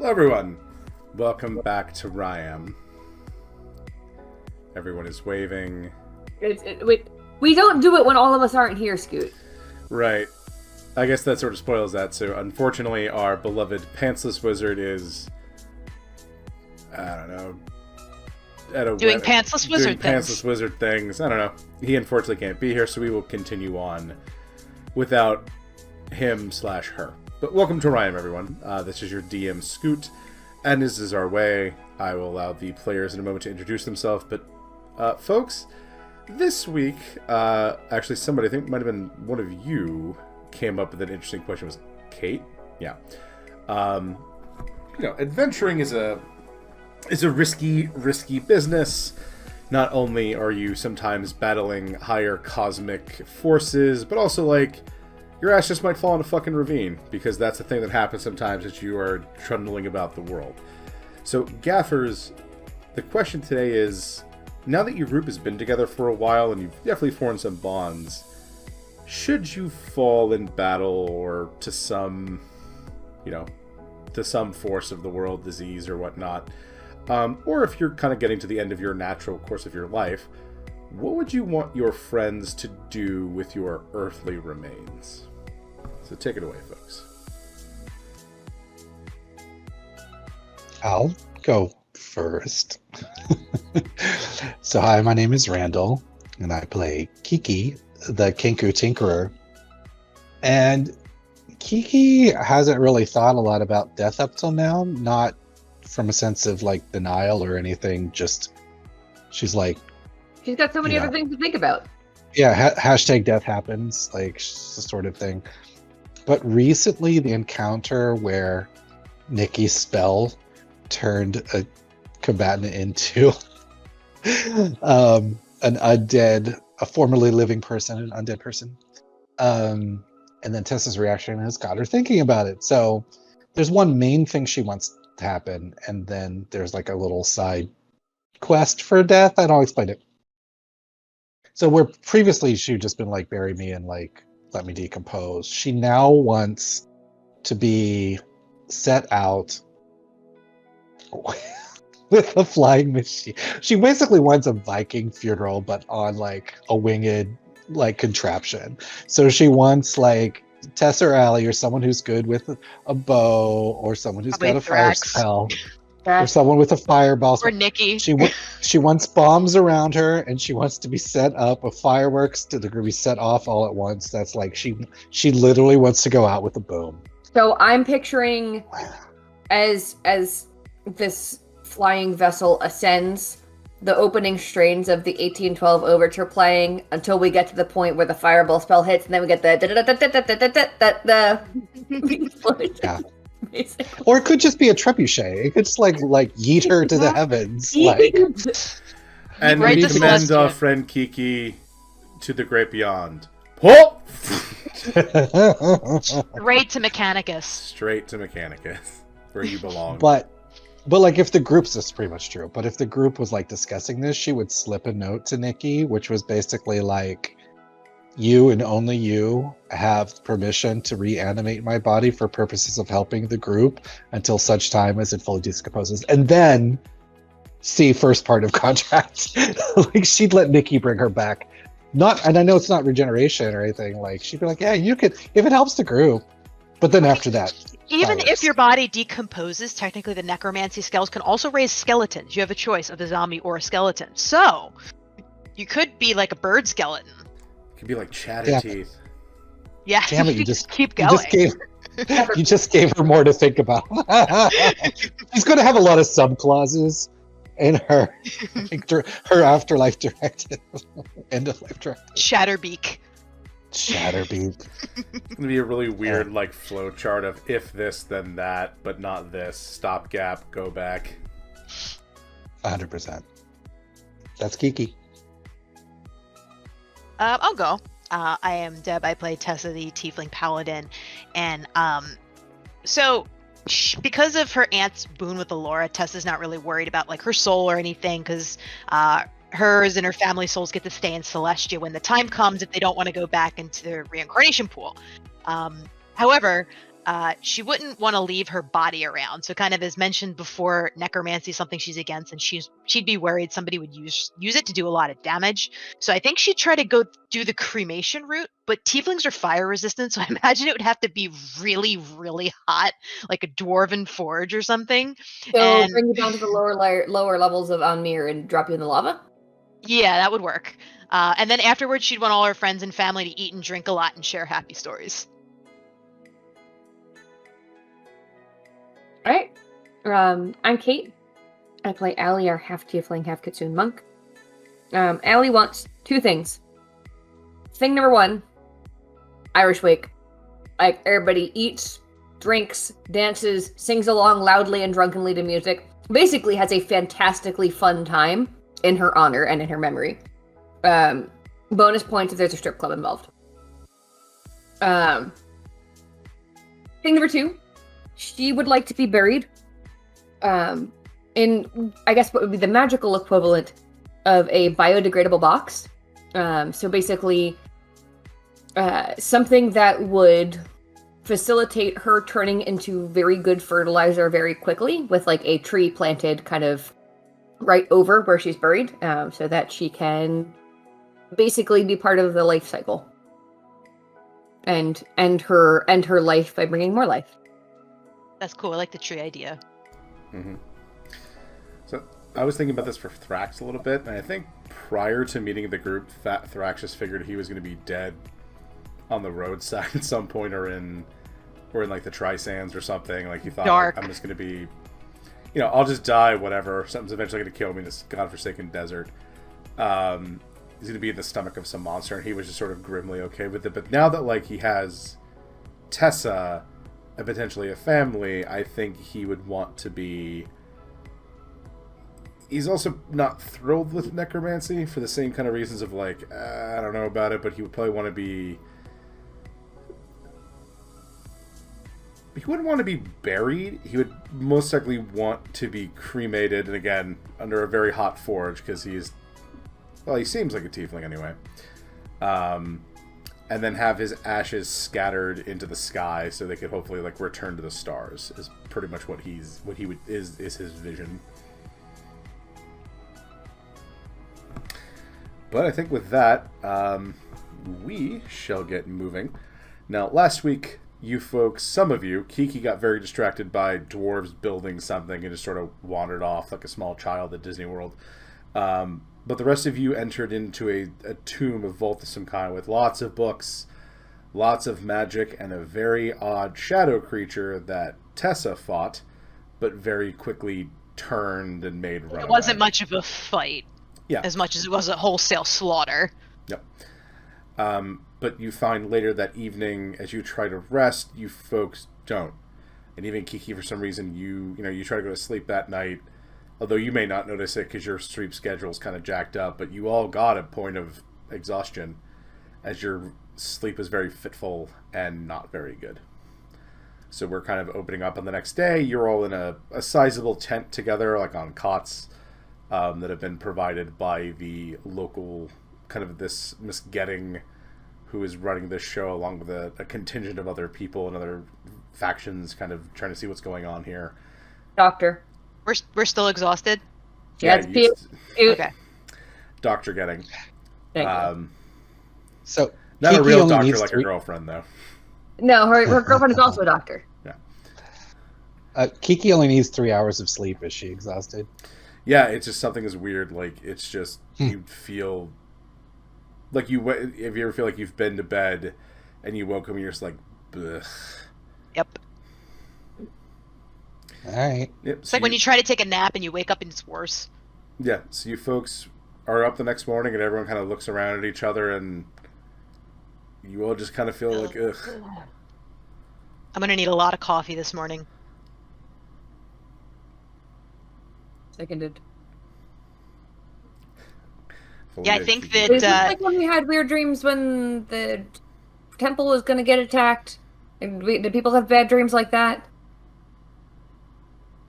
Hello everyone, welcome back to Ryam. Everyone is waving. We don't do it when all of us aren't here, Scoot. Right. I guess that sort of spoils that, so unfortunately our beloved Pantsless Wizard is... I don't know... Doing pantsless wizard things. I don't know. He unfortunately can't be here, so we will continue on without him/her. But welcome to Ryam, everyone. This is your DM, Scoot, and this is our way. I will allow the players in a moment to introduce themselves, but folks, this week, actually somebody, I think it might have been one of you, came up with an interesting question. Was Kate? Yeah. Adventuring is a risky business. Not only are you sometimes battling higher cosmic forces, but also, like, your ass just might fall in a fucking ravine, because that's the thing that happens sometimes as you are trundling about the world. So, Gaffers, the question today is, now that your group has been together for a while and you've definitely formed some bonds, should you fall in battle or to some force of the world, disease or whatnot, or if you're kind of getting to the end of your natural course of your life, what would you want your friends to do with your earthly remains? So take it away, folks. I'll go first. So hi, my name is Randall, and I play Kiki, the Kinku Tinkerer. And Kiki hasn't really thought a lot about death up till now, not from a sense of like denial or anything, just she's like... She's got so many other things to think about. Yeah, hashtag death happens, like the sort of thing. But recently, the encounter where Nikki's spell turned a combatant into an undead, a formerly living person, an undead person. And then Tessa's reaction has got her thinking about it. So there's one main thing she wants to happen, and then there's like a little side quest for death. I don't explain it. So where previously she'd just been like, bury me and like let me decompose, she now wants to be set out with a flying machine. She basically wants a Viking funeral, but on like a winged like contraption. So she wants like Tessa or Allie or someone who's good with a bow, or someone who's got a fire spell, or someone with a fireball. Or Nikki. She wants bombs around her, and she wants to be set up with fireworks to be set off all at once. That's like she literally wants to go out with a boom. So I'm picturing as this flying vessel ascends, the opening strains of the 1812 overture playing until we get to the point where the fireball spell hits, and then we get the yeah. Or it could just be a trebuchet. It could just like yeet her to the heavens. Like, and we commend our friend Kiki to the great beyond. Whoa! Straight to Mechanicus. Straight to Mechanicus, where you belong. But like, if the group's, this is pretty much true, but if the group was like discussing this, she would slip a note to Nikki, which was basically like, you and only you have permission to reanimate my body for purposes of helping the group until such time as it fully decomposes. And then see first part of contract. Like, she'd let Nikki bring her back. And I know it's not regeneration or anything, like she'd be like, yeah, you could, if it helps the group. But then after that, even if your body decomposes, technically the necromancy spells can also raise skeletons. You have a choice of a zombie or a skeleton. So you could be like a bird skeleton. Could be like chatter teeth. Yeah, damn it! You just keep going. You just gave her more to think about. She's going to have a lot of sub clauses in her her afterlife directive, end of life directive. Shatterbeak. It's gonna be a really weird like flow chart of if this then that, but not this. Stopgap, go back. 100%. That's Kiki. I'll go. I am Deb. I play Tessa, the Tiefling Paladin, and so because of her aunt's boon with Allura, Tessa's not really worried about like her soul or anything, because hers and her family souls get to stay in Celestia when the time comes if they don't want to go back into the reincarnation pool. However, she wouldn't want to leave her body around. So kind of as mentioned before, necromancy is something she's against, and she'd be worried somebody would use it to do a lot of damage. So I think she'd try to go do the cremation route, but tieflings are fire resistant, so I imagine it would have to be really, really hot, like a dwarven forge or something. So And bring you down to the lower levels of Amnir and drop you in the lava? yeah, that would work. And then afterwards, she'd want all her friends and family to eat and drink a lot and share happy stories. All right. I'm Kate. I play Allie, our half tiefling, half Kitsune monk. Allie wants 2 things. Thing number 1, Irish wake. Like, everybody eats, drinks, dances, sings along loudly and drunkenly to music. Basically has a fantastically fun time in her honor and in her memory. Bonus points if there's a strip club involved. Thing number 2, she would like to be buried in, I guess, what would be the magical equivalent of a biodegradable box. So basically, something that would facilitate her turning into very good fertilizer very quickly, with like a tree planted kind of right over where she's buried, so that she can basically be part of the life cycle and end her life by bringing more life. That's cool. I like the tree idea. Mm-hmm. So I was thinking about this for Thrax a little bit, and I think prior to meeting the group, Thrax just figured he was going to be dead on the roadside at some point, or in like the Tri-Sands or something. Like, he thought, Dark. like, I'm just going to be, I'll just die, whatever. Something's eventually going to kill me in this godforsaken desert. He's going to be in the stomach of some monster, and he was just sort of grimly okay with it. But now that, like, he has Tessa and potentially a family, I think he would want to be... He's also not thrilled with necromancy for the same kind of reasons of, like, I don't know about it, but he would probably want to be... He wouldn't want to be buried. He would most likely want to be cremated, and again, under a very hot forge, because he's... Well, he seems like a tiefling anyway. And then have his ashes scattered into the sky so they could hopefully, like, return to the stars, is pretty much what is his vision. But I think with that, we shall get moving. Now, last week, you folks, some of you, Kiki got very distracted by dwarves building something and just sort of wandered off like a small child at Disney World. But the rest of you entered into a tomb of vault of some kind with lots of books, lots of magic, and a very odd shadow creature that Tessa fought, but very quickly turned and made run It wasn't away. much of a fight. Yeah. As much as it was a wholesale slaughter. Yep. But you find later that evening, as you try to rest, you folks don't. And even Kiki, for some reason, you try to go to sleep that night, although you may not notice it because your sleep schedule's kind of jacked up, but you all got a point of exhaustion as your sleep was very fitful and not very good. So we're kind of opening up on the next day. You're all in a sizable tent together, like on cots that have been provided by the local, kind of this Miss Getting, who is running this show along with a contingent of other people and other factions, kind of trying to see what's going on here. Doctor. We're still exhausted. Yeah, Okay. Doctor Getting. Thank you. So Not a Kiki real only doctor needs like her 3 girlfriend, though. No, her girlfriend is also a doctor. Yeah. Kiki only needs 3 hours of sleep. Is she exhausted? Yeah, it's just something is weird. Like, it's just, you feel... Like, if you ever feel like you've been to bed and you woke up and you're just like, ugh. Yep. All right. Yep, It's like when you try to take a nap and you wake up and it's worse. Yeah, so you folks are up the next morning and everyone kind of looks around at each other and you all just kind of feel like, ugh. I'm going to need a lot of coffee this morning. Seconded. Yeah, I think Is this like when we had weird dreams when the temple was going to get attacked? And did people have bad dreams like that?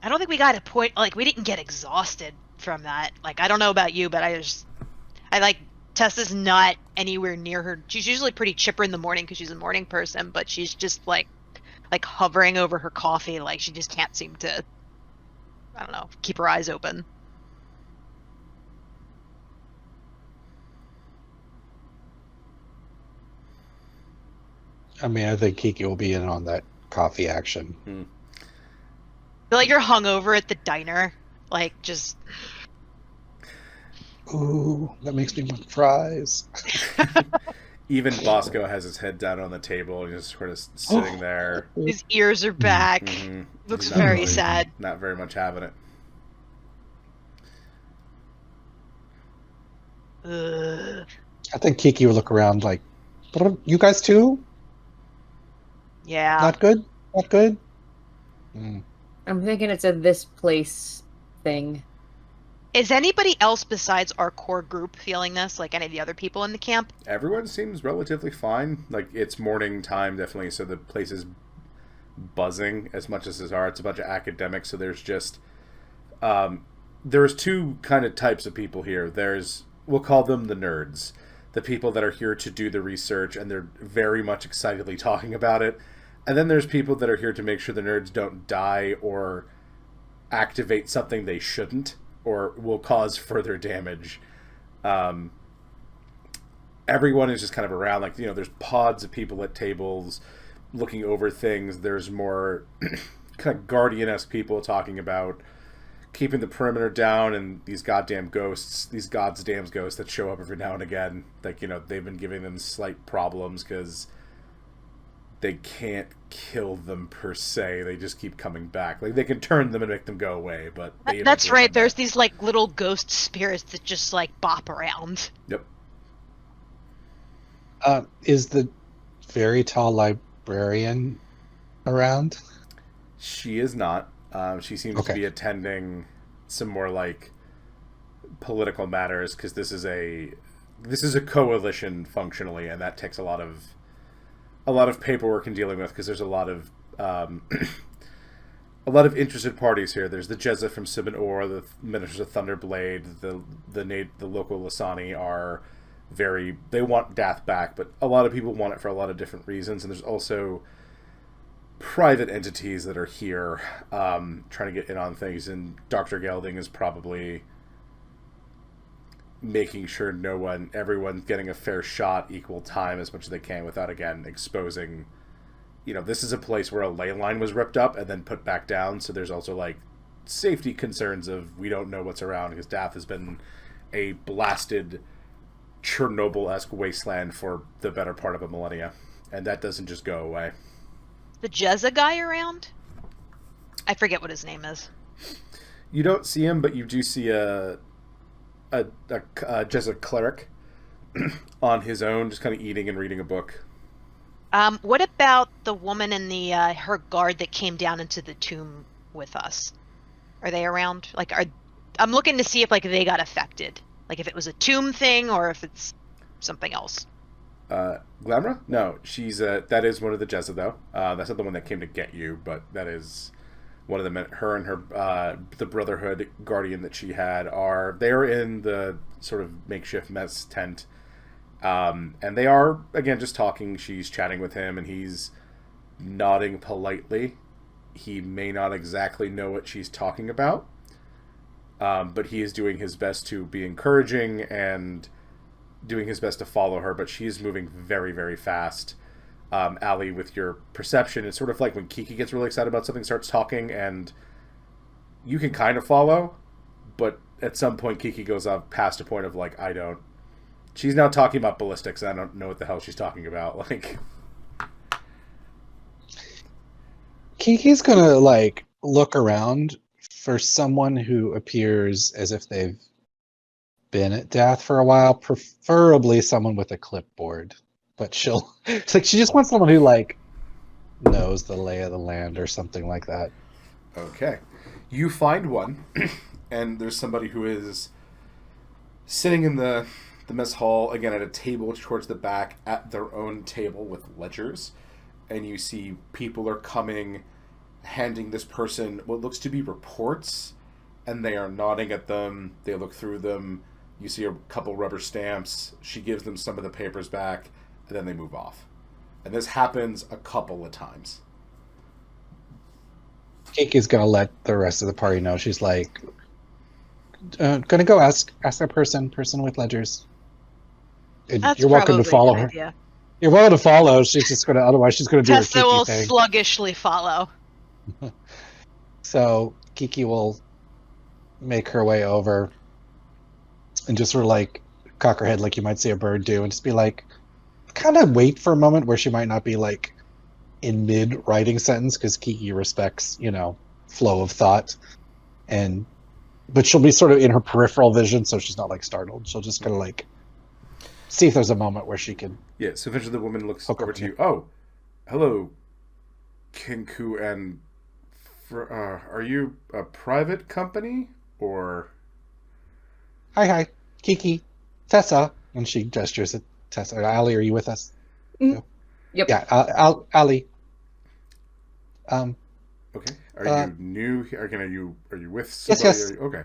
I don't think we got a point, like, we didn't get exhausted from that. Like, I don't know about you, but Tessa's not anywhere near her. She's usually pretty chipper in the morning because she's a morning person, but she's just, like, like hovering over her coffee, like she just can't seem to, I don't know, keep her eyes open. I mean, I think Kiki will be in on that coffee action. I feel like you're hungover at the diner, like just. Ooh, that makes me want fries. Even Bosco has his head down on the table and just sort of sitting there. His ears are back. Mm-hmm. Looks He's not very really- sad. Not very much having it. Ugh. I think Kiki will look around like, you guys too? Yeah. Not good? Not good? Mm. I'm thinking it's a this place thing. Is anybody else besides our core group feeling this? Like any of the other people in the camp? Everyone seems relatively fine. Like, it's morning time, definitely, so the place is buzzing as much as there are. It's a bunch of academics, so there's just... there's two kind of types of people here. There's, we'll call them the nerds. The people that are here to do the research, and they're very much excitedly talking about it. And then there's people that are here to make sure the nerds don't die or activate something they shouldn't, or will cause further damage. Everyone is just kind of around, like, there's pods of people at tables looking over things. There's more kind of Guardian-esque people talking about keeping the perimeter down, and these goddamn ghosts, these goddamn ghosts that show up every now and again. Like, they've been giving them slight problems because they can't kill them per se. They just keep coming back. Like, they can turn them and make them go away, but they That's eventually right. come There's back. these like little ghost spirits that just like bop around. Yep. Is the very tall librarian around? She is not. She seems to Okay. be attending some more like political matters, because this is a coalition functionally, and that takes a lot of paperwork and dealing with, because there's a lot of interested parties here. There's the Jezza from Sibin Or, the Ministers of Thunderblade, the local Lasani are they want Dath back, but a lot of people want it for a lot of different reasons, and there's also private entities that are here trying to get in on things, and Dr. Gelding is probably making sure everyone's getting a fair shot, equal time, as much as they can, without, again, exposing, this is a place where a ley line was ripped up and then put back down, so there's also, like, safety concerns of we don't know what's around, because Dath has been a blasted Chernobyl-esque wasteland for the better part of a millennia, and that doesn't just go away. The Jezza guy around? I forget what his name is. You don't see him, but you do see a Jezza cleric on his own, just kind of eating and reading a book. What about the woman and the her guard that came down into the tomb with us? Are they around? Like, I'm looking to see if like they got affected, like if it was a tomb thing or if it's something else. Glamra? No, she's that is one of the Jezza, though. That's not the one that came to get you, but that is one of the her and her the Brotherhood Guardian that she had they're in the sort of makeshift mess tent, and they are again just talking. She's chatting with him, and he's nodding politely. He may not exactly know what she's talking about, but he is doing his best to be encouraging and doing his best to follow her, but she is moving very, very fast. Allie, with your perception, it's sort of like when Kiki gets really excited about something, starts talking, and you can kind of follow, but at some point Kiki goes up past a point of like, she's now talking about ballistics, and I don't know what the hell she's talking about. Like, Kiki's gonna like look around for someone who appears as if they've been at Dath for a while, preferably someone with a clipboard. But it's like she just wants someone who like knows the lay of the land or something like that. okay. You find one, and there's somebody who is sitting in the mess hall, again, at a table towards the back, at their own table with ledgers, and you see people are coming, handing this person what looks to be reports, and they are nodding at them. They look through them. You see a couple rubber stamps. She gives them some of the papers back, and then they move off. And this happens a couple of times. Kiki's gonna let the rest of the party know. She's like, gonna go ask that person with ledgers. And That's you're welcome to probably a follow good her. idea. You're welcome to follow. She's just gonna. Otherwise, she's gonna do her Tessa Kiki will thing. sluggishly follow. So Kiki will make her way over and just sort of like cock her head like you might see a bird do, and just be like, kind of wait for a moment where she might not be like in mid writing sentence because Kiki respects, flow of thought, but she'll be sort of in her peripheral vision, so she's not like startled. She'll just kind of like see if there's a moment where she can. Yeah. So eventually, the woman looks Hook over up to you. in Oh, hello, Kinku, and are you a private company or? Hi, Kiki, Tessa, and she gestures at Tessa. Ali, are you with us? Yep. Yeah, Ali. Okay. Are you new here? Again, are you with somebody? Yes. Okay.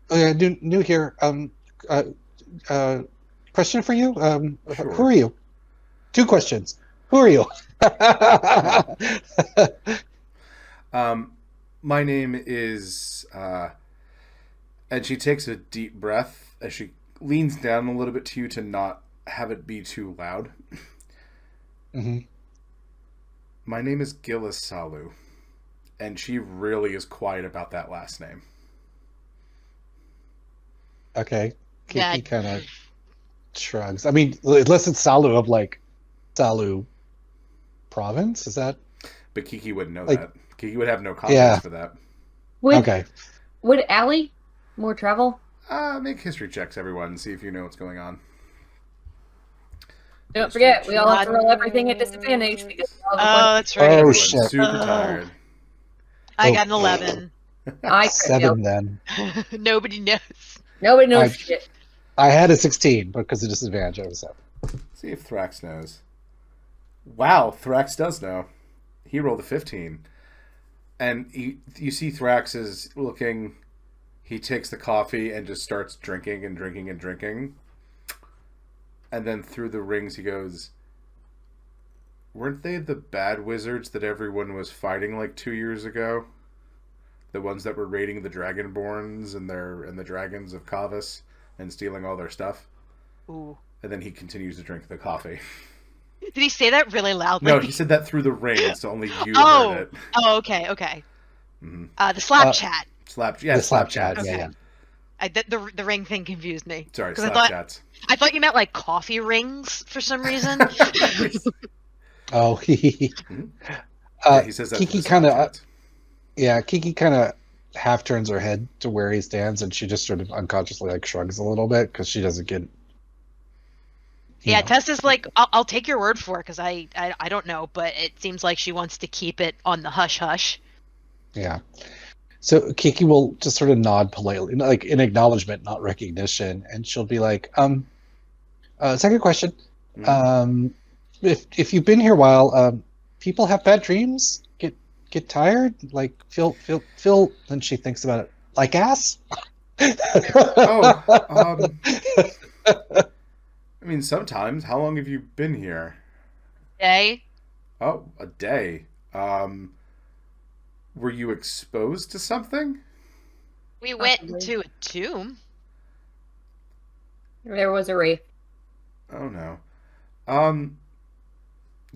Oh yeah, new here. Question for you. Sure. Who are you? 2 questions. Who are you? My name is, and she takes a deep breath as she leans down a little bit to you to not have it be too loud. Mm-hmm. My name is Gillis Salu, and she really is quiet about that last name. Okay. Kiki Yeah. kind of shrugs. I mean, unless it's Salu of like Salu province, is that? But Kiki wouldn't know Like- that. Kiki would have no context for that. Okay. Would Allie more travel? Make history checks, everyone, and see if you know what's going on. Don't forget, we all have to roll everything at disadvantage because we all have a Oh, bunch. that's right. Oh, Everyone's shit. super tired. I got an 11. I 7 then. Nobody knows. Nobody knows I- shit. I had a 16, but because of disadvantage, I was 7. See if Thrax knows. Wow, Thrax does know. He rolled a 15. And you see Thrax is looking. He takes the coffee and just starts drinking and drinking and drinking. And then through the rings he goes, weren't they the bad wizards that everyone was fighting like 2 years ago? The ones that were raiding the Dragonborns and the dragons of Kavas and stealing all their stuff? Ooh. And then he continues to drink the coffee. Did he say that really loudly? No, he said that through the ring, so only you Oh. heard it. Oh, okay. Mm-hmm. The slap chat. Slap chat, chats. yeah. The ring thing confused me. Sorry, 'Cause slap chats. I thought you meant like coffee rings for some reason. Oh, Yeah, he says that Kiki through the slap kinda- chats. yeah, Kiki kind of half turns her head to where he stands, and she just sort of unconsciously like shrugs a little bit because she doesn't get. Yeah, know. Tessa's like, I'll take your word for it because I don't know, but it seems like she wants to keep it on the hush hush. Yeah. So Kiki will just sort of nod politely, like in acknowledgement, not recognition, and she'll be like, second question. Mhm. If you've been here a while, people have bad dreams, get tired, like feel, and she thinks about it, like ass? Oh, I mean, sometimes. How long have you been here? Okay. Oh, a day. Were you exposed to something? We went Possibly. into a tomb. There was a wraith. Oh no.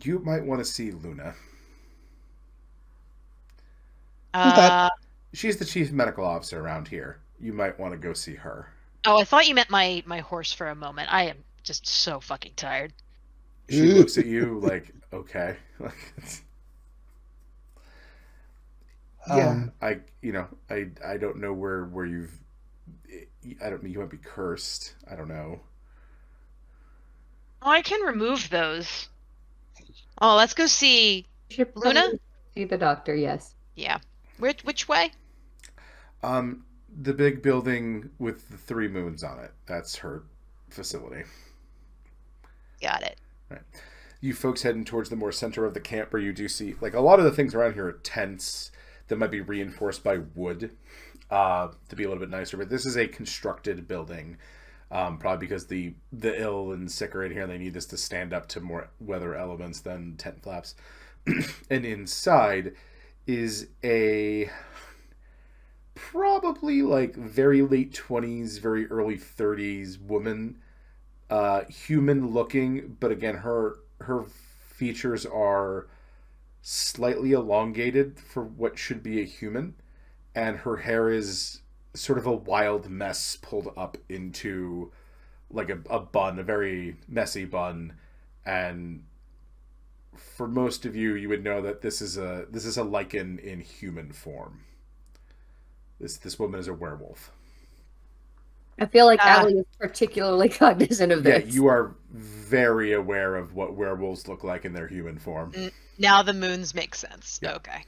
You might want to see Luna. Who's that? She's the chief medical officer around here. You might want to go see her. Oh, I thought you meant my horse for a moment. I am just so fucking tired. She looks at you like, okay. Yeah, I don't know where you've. I don't mean you might be cursed. I don't know. Oh, I can remove those. Oh, let's go see. You should Luna? probably see the doctor, yes. Yeah. Which way? The big building with the 3 moons on it. That's her facility. Got it. Right. You folks heading towards the more center of the camp where you do see, like, a lot of the things around here are tents that might be reinforced by wood to be a little bit nicer. But this is a constructed building, probably because the ill and sick are in here and they need this to stand up to more weather elements than tent flaps. And inside is a probably like very late 20s, very early 30s woman, human looking, but again her features are slightly elongated for what should be a human, and her hair is sort of a wild mess pulled up into like a bun, a very messy bun. And for most of you, you would know that this is a lichen in human form. This woman is a werewolf. I feel like Allie is particularly cognizant of Yeah, this. you are very aware of what werewolves look like in their human form. Now the moons make sense. Yeah. Okay.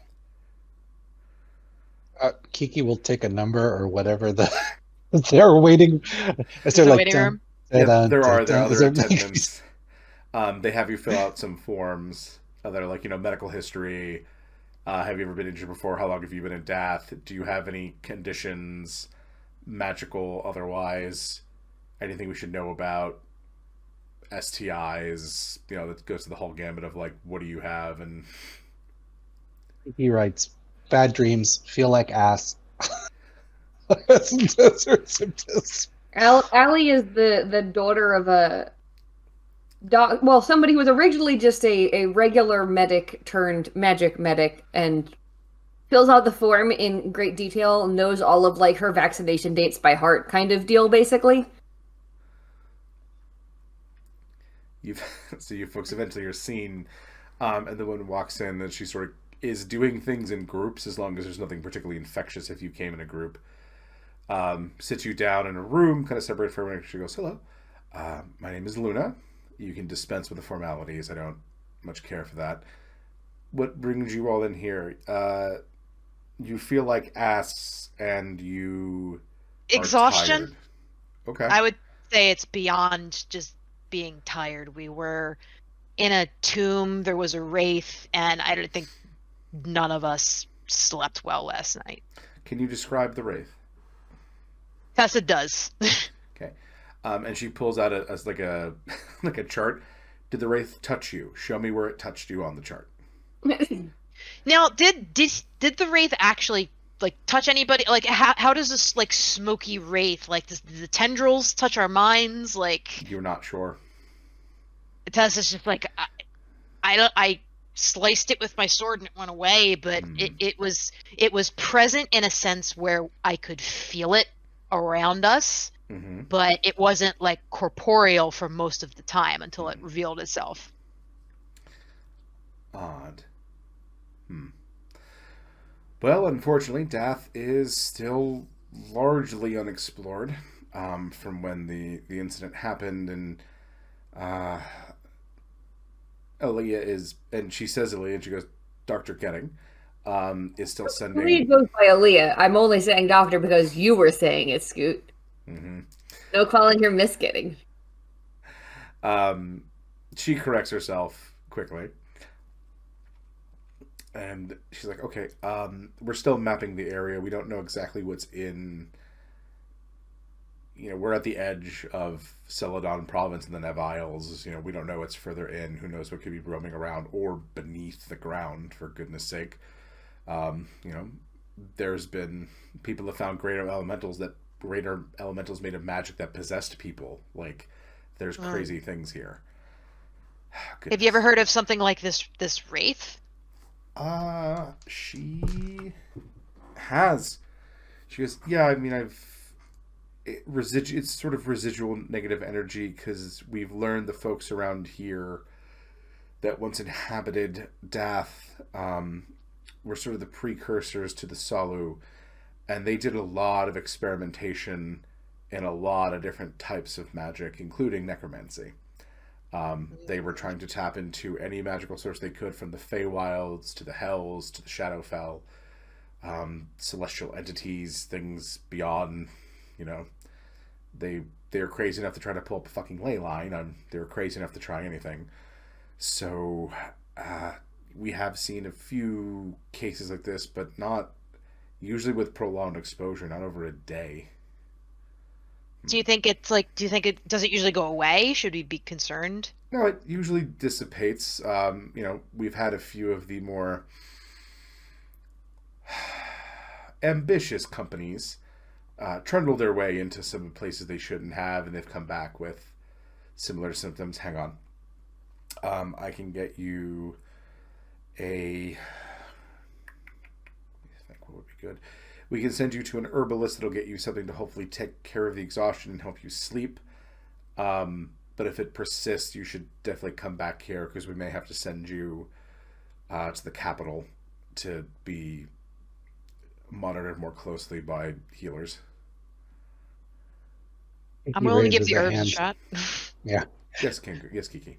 Kiki will take a number or whatever they're waiting. Is there The like waiting room? Yeah, there are is other there, attendants. They have you fill out some forms that are like, medical history. Have you ever been injured before? How long have you been in death? Do you have any conditions, magical, otherwise? Anything we should know about? STIs, that goes to the whole gamut of like, what do you have? And He writes, bad dreams, feel like ass. Those are symptoms. Allie is the daughter of a somebody who was originally just a regular medic turned magic medic, and fills out the form in great detail, knows all of like her vaccination dates by heart kind of deal, basically. So you folks eventually are seen, and the one walks in and she sort of is doing things in groups as long as there's nothing particularly infectious if you came in a group. Sits you down in a room, kind of separated from everyone. She goes, hello, my name is Luna. You can dispense with the formalities. I don't much care for that. What brings you all in here? You feel like ass and you are Exhaustion? tired. Okay. I would say it's beyond just being tired. We were in a tomb, there was a wraith, and I don't think none of us slept well last night. Can you describe the wraith? Tessa does. Okay. And she pulls out like a like a chart. Did the wraith touch you? Show me where it touched you on the chart. Now, did the wraith actually like touch anybody? Like, how does this like smoky wraith, like does the tendrils touch our minds? Like, You're not sure. Tessa's just like, I sliced it with my sword and it went away, but it was present in a sense where I could feel it around us, but it wasn't like corporeal for most of the time until it revealed itself. Odd. Well, unfortunately, Dath is still largely unexplored from when the incident happened, and Aaliyah is, and she says Aaliyah, and she goes, Dr. Getting is still sending. Aaliyah goes by Aaliyah. I'm only saying doctor because you were saying it, Scoot. No calling her Miss Getting. She corrects herself quickly. And she's like, okay, we're still mapping the area. We don't know exactly what's in... we're at the edge of Celadon Province and the Nev Isles. We don't know what's further in. Who knows what could be roaming around or beneath the ground, for goodness sake. There's been... People have found greater elementals made of magic that possessed people. Like, there's crazy things here. Have you ever heard of something like this wraith? She has. She goes, yeah, I mean, it's sort of residual negative energy, because we've learned the folks around here that once inhabited Dath were sort of the precursors to the Salu, and they did a lot of experimentation in a lot of different types of magic, including necromancy. They were trying to tap into any magical source they could, from the Feywilds to the Hells to the Shadowfell, celestial entities, things beyond. They were crazy enough to try to pull up a fucking ley line. They were crazy enough to try anything. So we have seen a few cases like this, but not usually with prolonged exposure, not over a day. Do you think it does it usually go away? Should we be concerned? No, it usually dissipates. We've had a few of the more ambitious companies trundle their way into some places they shouldn't have, and they've come back with similar symptoms. Hang on. I can get you a... I think what would be good. We can send you to an herbalist that'll get you something to hopefully take care of the exhaustion and help you sleep. But if it persists, you should definitely come back here, because we may have to send you to the capital to be monitored more closely by healers. I'm willing to give the herbs a shot. Yeah. Yes, King. Yes, Kiki.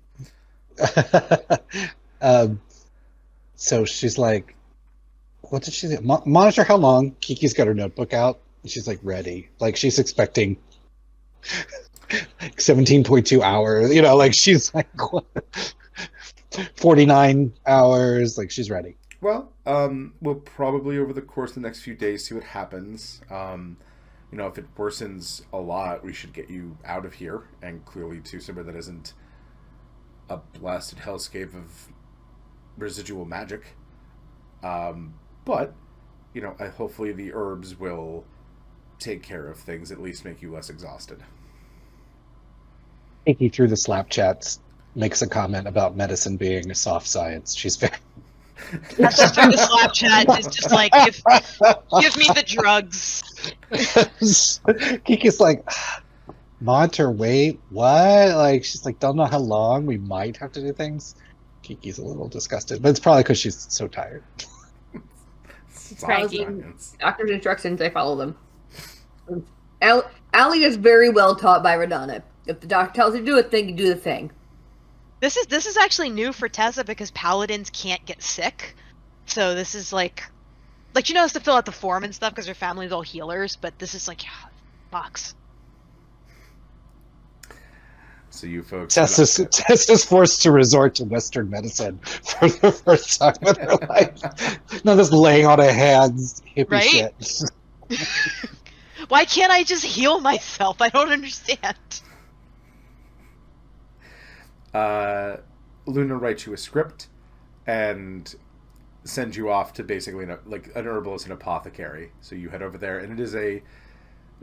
So she's like, what did she say? Monitor how long? Kiki's got her notebook out. And she's like, ready. Like, she's expecting 17.2 hours. You know, like, she's like, what? 49 hours. Like, she's ready. Well, we'll probably over the course of the next few days see what happens. You know, if it worsens a lot, we should get you out of here, and clearly to somewhere that isn't a blasted hellscape of residual magic. But, you know, hopefully the herbs will take care of things, at least make you less exhausted. Kiki through the Slap chats makes a comment about medicine being a soft science. She's very... That's just through the Slap chat. It's just like, give me the drugs. Kiki's like, monitor, wait, what? Like, she's like, don't know how long we might have to do things. Kiki's a little disgusted, but it's probably because she's so tired. Doctor's instructions, I follow them. Allie is very well taught by Radana. If the doctor tells you to do a thing, you do the thing. This is actually new for Tessa because paladins can't get sick. So this is like you know, has to fill out the form and stuff because her family's all healers, but this is like, yeah, box. So you folks... Tessa's forced to resort to Western medicine for the first time in her life. None of this laying on of hands, hippie right? shit. Why can't I just heal myself? I don't understand. Luna writes you a script and sends you off to basically an herbalist and apothecary. So you head over there, and it is a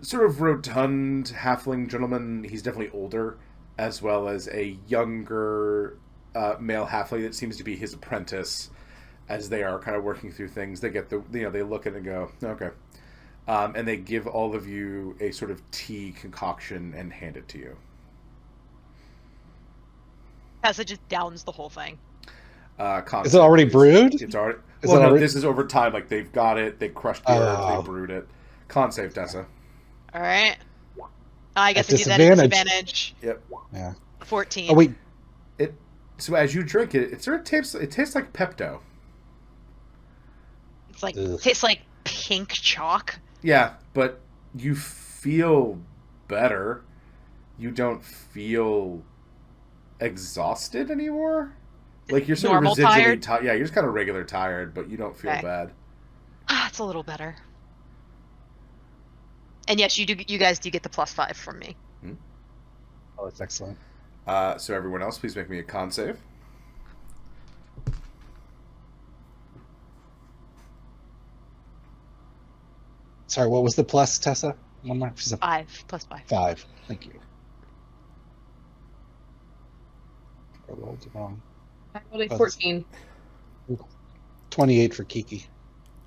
sort of rotund halfling gentleman. He's definitely older, as well as a younger male halfling that seems to be his apprentice. As they are kind of working through things, they get they look at it and go, okay, and they give all of you a sort of tea concoction and hand it to you. Tessa just downs the whole thing. Is it already brewed? It's already. This is over time. Like, they've got it. They crushed the herb. They brewed it. Con save, Tessa. All right. I guess I do that at disadvantage. Yep. Yeah. 14. Oh wait. So as you drink it, it sort of tastes like Pepto. It's like tastes like pink chalk. Yeah, but you feel better. You don't feel exhausted anymore. Like, you're sort of residually tired. Yeah, you're just kind of regular tired, but you don't feel bad. It's a little better. And yes, you guys do get the +5 from me. Oh, that's excellent. So everyone else, please make me a con save. Sorry, what was the plus, Tessa? One more. 5 +5. 5. Thank you. I rolled it wrong. I rolled a 14. 28 for Kiki.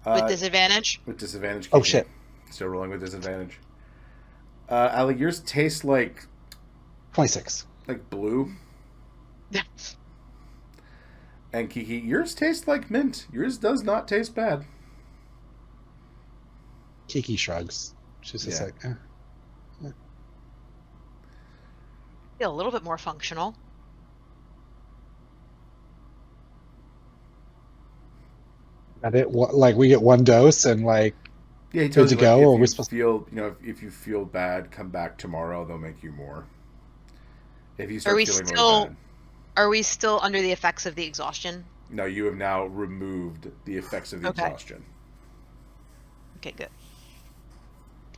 With disadvantage? With disadvantage, Kiki. Oh, shit. Still rolling with disadvantage. Ali, yours tastes like... 26. Like blue. And Kiki, yours tastes like mint. Yours does not taste bad. Kiki shrugs. She's just like, eh. Feel a little bit more functional. Got it. Like, we get one dose and like, yeah, he tells you, go, like, or we're supposed to feel, if you feel bad, come back tomorrow. They'll make you more. If you start feeling really bad. Are we still under the effects of the exhaustion? No, you have now removed the effects of the exhaustion. Okay, good.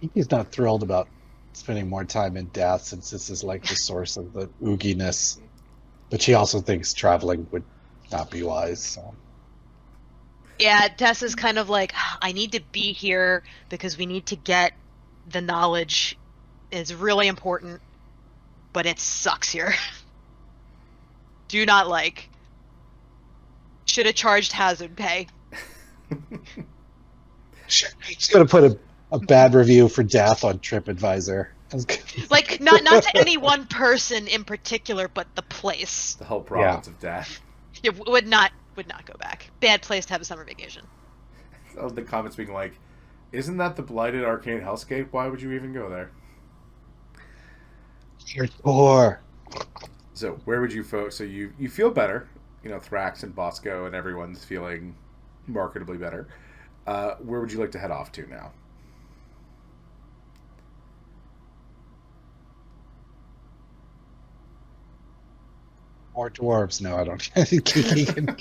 Kiki's not thrilled about spending more time in death, since this is like the source of the ooginess. But she also thinks traveling would not be wise. So. Yeah, Tessa's kind of like, I need to be here because we need to get the knowledge. It's really important, but it sucks here. Do not like. Should have charged hazard pay. She's gonna put a bad review for death on TripAdvisor. Like, not to any one person in particular, but the place. The whole province of death. It would not go back. Bad place to have a summer vacation. So the comments being like, isn't that the blighted arcane hellscape? Why would you even go there? You're poor. So where would you folks? So you feel better, you know, Thrax and Bosco and everyone's feeling marketably better. Where would you like to head off to now? More dwarves? No, I don't. Kiki can...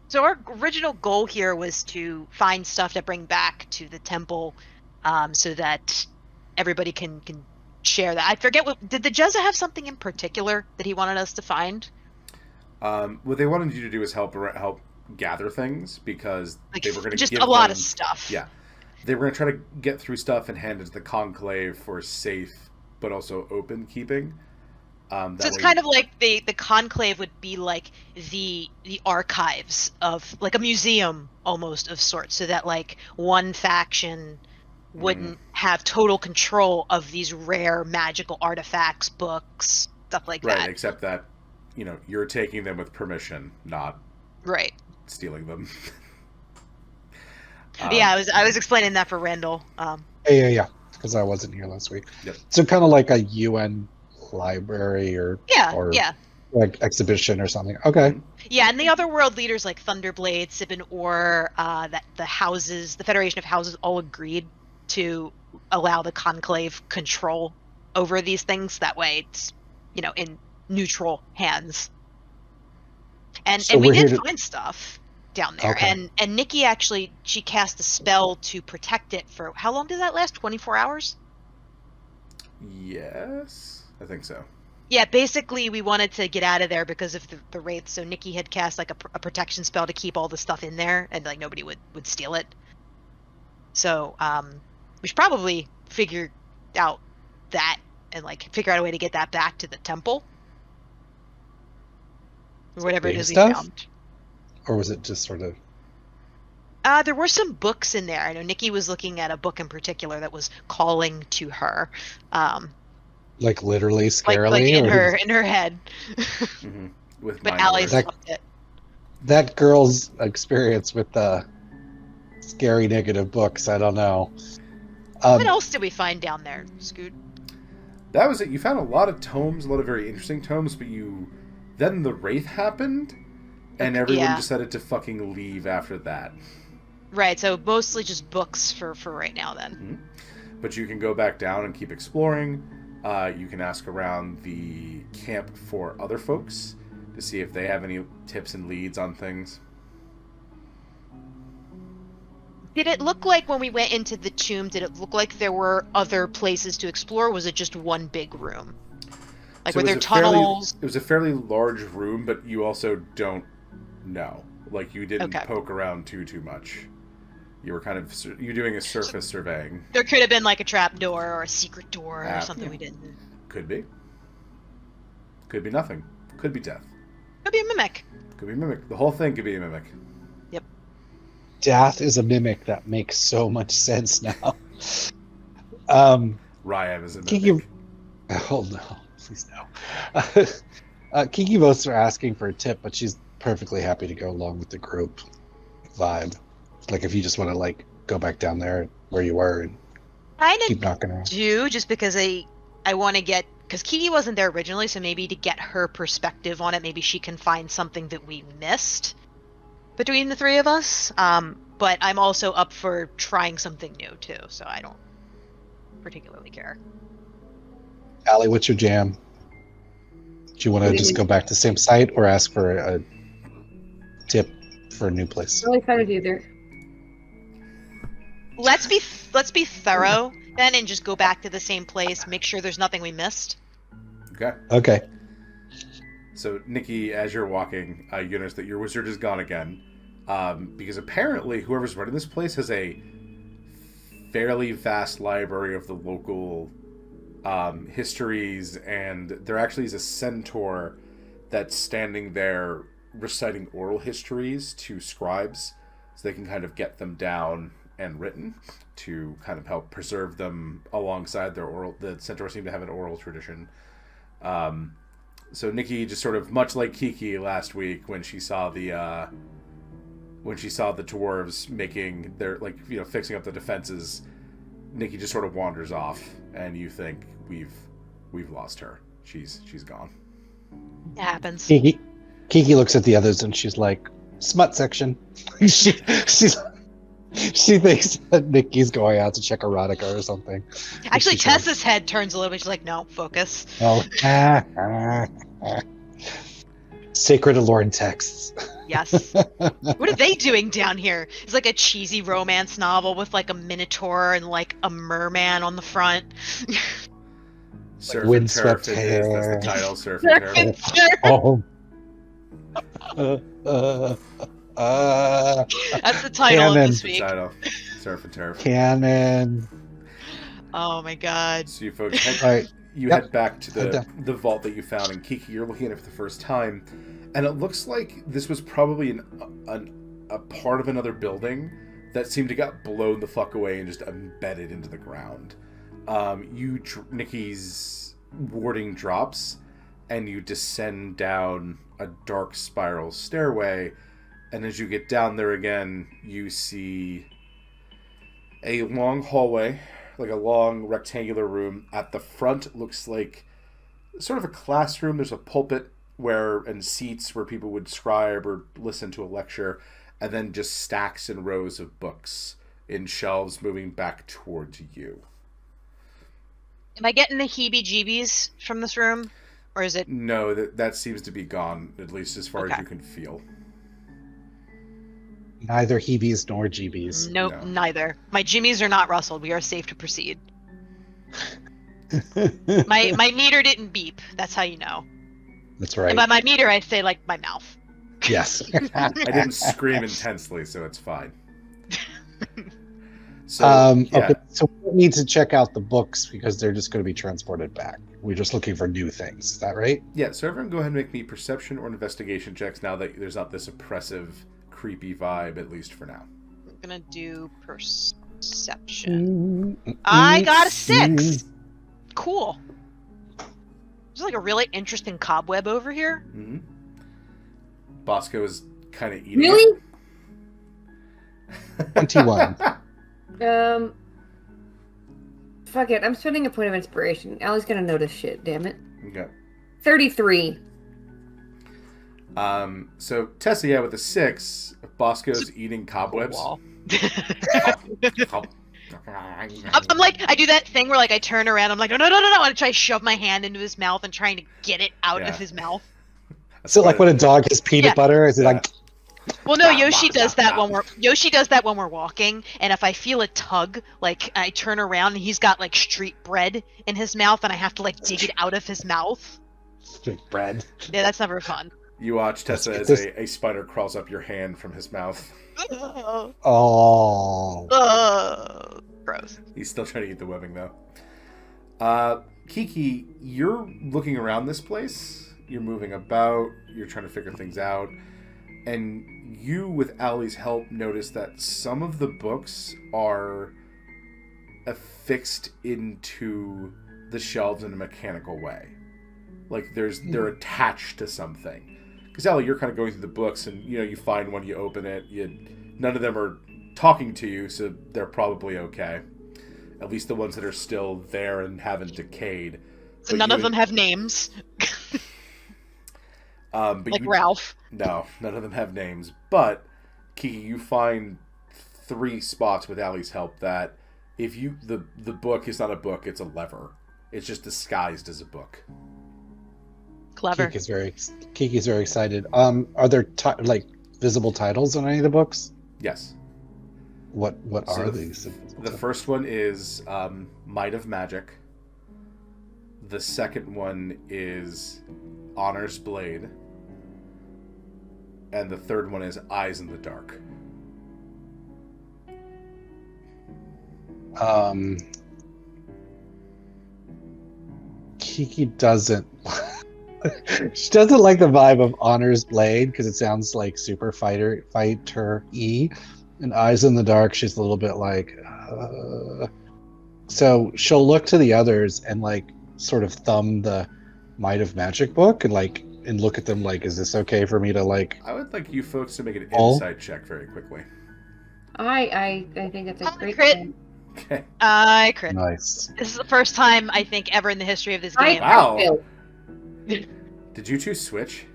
So our original goal here was to find stuff to bring back to the temple, so that everybody can share that. I forget did the Jezza have something in particular that he wanted us to find? What they wanted you to do is help gather things because Like, they were going to just give a lot them, of stuff. Yeah, they were going to try to get through stuff and hand it to the conclave for safe but also open keeping. So it's kind of like the conclave would be like the archives of like a museum almost of sorts, so that like one faction wouldn't have total control of these rare magical artifacts, books, stuff like right, that. except that, you know, you're taking them with permission, not Right. stealing them. Yeah, I was explaining that for Randall. Yeah, because I wasn't here last week. Yep. So kind of like a UN library or Yeah. like exhibition or something. Okay. Yeah, and the other world leaders like Thunderblade, Sibin Or, that the Federation of Houses all agreed to allow the conclave control over these things. That way it's, you know, in neutral hands. And So we we're here did to- find stuff down there. Okay. And Nikki actually, she cast a spell to protect it for, how long does that last? 24 hours? Yes, I think so. Yeah, basically we wanted to get out of there because of the wraiths. So Nikki had cast like a protection spell to keep all the stuff in there, and like nobody would steal it. So we should probably figure out that and like figure out a way to get that back to the temple, or whatever it Big is we stuff? found. Or was it just sort of... There were some books in there. I know Nikki was looking at a book in particular that was calling to her. like literally Like scarily? in or her head. With But mind Allie's words. loved it. that girl's experience with the scary negative books, I don't know. What else did we find down there, Scoot? That was it. You found a lot of tomes, a lot of very interesting tomes, but then the wraith happened, and everyone Yeah. decided to fucking leave after that. Right, so mostly just books for right now then. But you can go back down and keep exploring. You can ask around the camp for other folks to see if they have any tips and leads on things. Did it look like when we went into the tomb, did it look like there were other places to explore, or was it just one big room? Like, So were it there was a fairly- tunnels? It was a fairly large room, but you also don't know. Like, you didn't Okay. poke around too much. You were kind of... You're doing a surface surveying. There could have been like a trap door or a secret door or something yeah. we didn't. Could be. Could be nothing. Could be death. Could be a mimic. Could be a mimic. The whole thing could be a mimic. Death is a mimic. That makes so much sense now. Ryam is a mimic. Kiki... Oh no, please no. Kiki votes are asking for a tip, but she's perfectly happy to go along with the group vibe. Like if you just want to like go back down there where you were and Kind keep of knocking around. do, just because I want to get, because Kiki wasn't there originally, so maybe to get her perspective on it, maybe she can find something that we missed between the three of us. But I'm also up for trying something new too, so I don't particularly care. Allie, what's your jam? Do you want to just go back to the same site or ask for a tip for a new place? Really fun to do there. Let's be thorough then and just go back to the same place, make sure there's nothing we missed. Okay. Okay. So, Nikki, as you're walking, you notice that your wizard is gone again. Because apparently whoever's running this place has a fairly vast library of the local histories, and there actually is a centaur that's standing there reciting oral histories to scribes so they can kind of get them down and written to kind of help preserve them alongside their oral. The centaur seem to have an oral tradition. So Nikki just sort of, much like Kiki last week when she saw the dwarves making their, like, you know, fixing up the defenses, Nikki just sort of wanders off, and you think we've lost her. She's gone. It happens. Kiki looks at the others and she's like, smut section. she thinks that Nikki's going out to check erotica or something. Actually, Tessa's head turns a little bit. She's like, no, focus. Oh. Sacred Aloran texts. Yes. What are they doing down here? It's like a cheesy romance novel with like a minotaur and like a merman on the front. Surf and windswept Turf hair. That's the title, Surf and Turf. And Turf. Oh. That's the title Canon. of this The week. title, Surf and Turf. Canon. Oh my god. So you folks head, All right. you Yep. head back to Head down. the vault that you found, and Kiki, you're looking at it for the first time, and it looks like this was probably a part of another building that seemed to got blown the fuck away and just embedded into the ground. Nikki's warding drops, and you descend down a dark spiral stairway, and as you get down there again, you see a long hallway, like a long rectangular room. At the front looks like sort of a classroom. There's a pulpit and seats where people would scribe or listen to a lecture, and then just stacks and rows of books in shelves moving back towards you. Am I getting the heebie-jeebies from this room? Or is it... No, that seems to be gone, at least as far as you can feel. Neither Heebies nor Jeebies. Nope, No. neither. My jimmies are not rustled. We are safe to proceed. My meter didn't beep. That's how you know. That's right. And by my meter, I say, like, my mouth. Yes. I didn't scream intensely, so it's fine. So, yeah. Okay, so we need to check out the books because they're just going to be transported back. We're just looking for new things. Is that right? Yeah, so everyone go ahead and make me perception or investigation checks now that there's not this oppressive, creepy vibe, at least for now. I'm gonna do perception. I got a 6! Cool. There's like a really interesting cobweb over here. Mm-hmm. Bosco is kind of eating Really? it. 21. Fuck it. I'm spending a point of inspiration. Allie's gonna notice shit. Damn it. Okay. 33. So Tessa, yeah, with a 6, Bosco's eating cobwebs. Wall. I'm like, I do that thing where like I turn around, I'm like, no, and I try to shove my hand into his mouth and trying to get it out Yeah. of his mouth. So like when a dog has peanut Yeah. butter, is it Yeah. like Well, no, Yoshi does that when we're walking, and if I feel a tug, like I turn around and he's got like street bread in his mouth, and I have to like dig it out of his mouth. bread? Yeah, that's never fun. You watch Tessa as This- a spider crawls up your hand from his mouth. Oh. Gross. He's still trying to eat the webbing, though. Kiki, you're looking around this place. You're moving about. You're trying to figure things out. And you, with Allie's help, notice that some of the books are affixed into the shelves in a mechanical way. Like they're attached to something. Because Allie, you're kind of going through the books, and you find one, you open it. None of them are talking to you, so they're probably okay. At least the ones that are still there and haven't decayed. So But none you- of them have names, But like Ralph. No, none of them have names. But Kiki, you find 3 spots with Allie's help that if the book is not a book, it's a lever. It's just disguised as a book. Clever. Kiki's very excited. Are there like visible titles on any of the books? Yes. What So are these? The first one is Might of Magic. The second one is Honor's Blade. And the third one is Eyes in the Dark. Kiki doesn't. She doesn't like the vibe of Honor's Blade because it sounds like Super Fighter E, and Eyes in the Dark. She's a little bit like. So she'll look to the others and like sort of thumb the Might of Magic book and look at them like, is this okay for me to like? I would like you folks to make an insight check very quickly. I think it's a great crit. plan. Okay. I crit. Nice. This is the first time I think ever in the history of this game. Wow. failed. Did you two switch?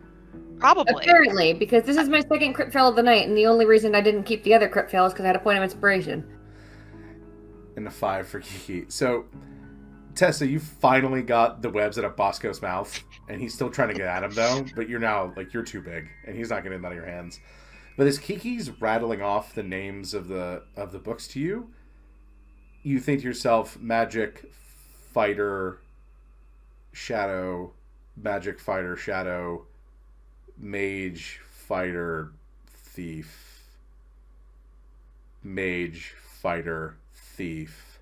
Probably. Apparently, because this is my second crit fail of the night, and the only reason I didn't keep the other crit fail is because I had a point of inspiration. And a 5 for Kiki. So, Tessa, you finally got the webs out of Bosco's mouth, and he's still trying to get at him, though. But you're now, like, you're too big, and he's not getting them out of your hands. But as Kiki's rattling off the names of the books to you, you think to yourself, Magic, Fighter, Shadow, Magic, Fighter, Shadow, Mage, Fighter, Thief, Mage, Fighter, Thief.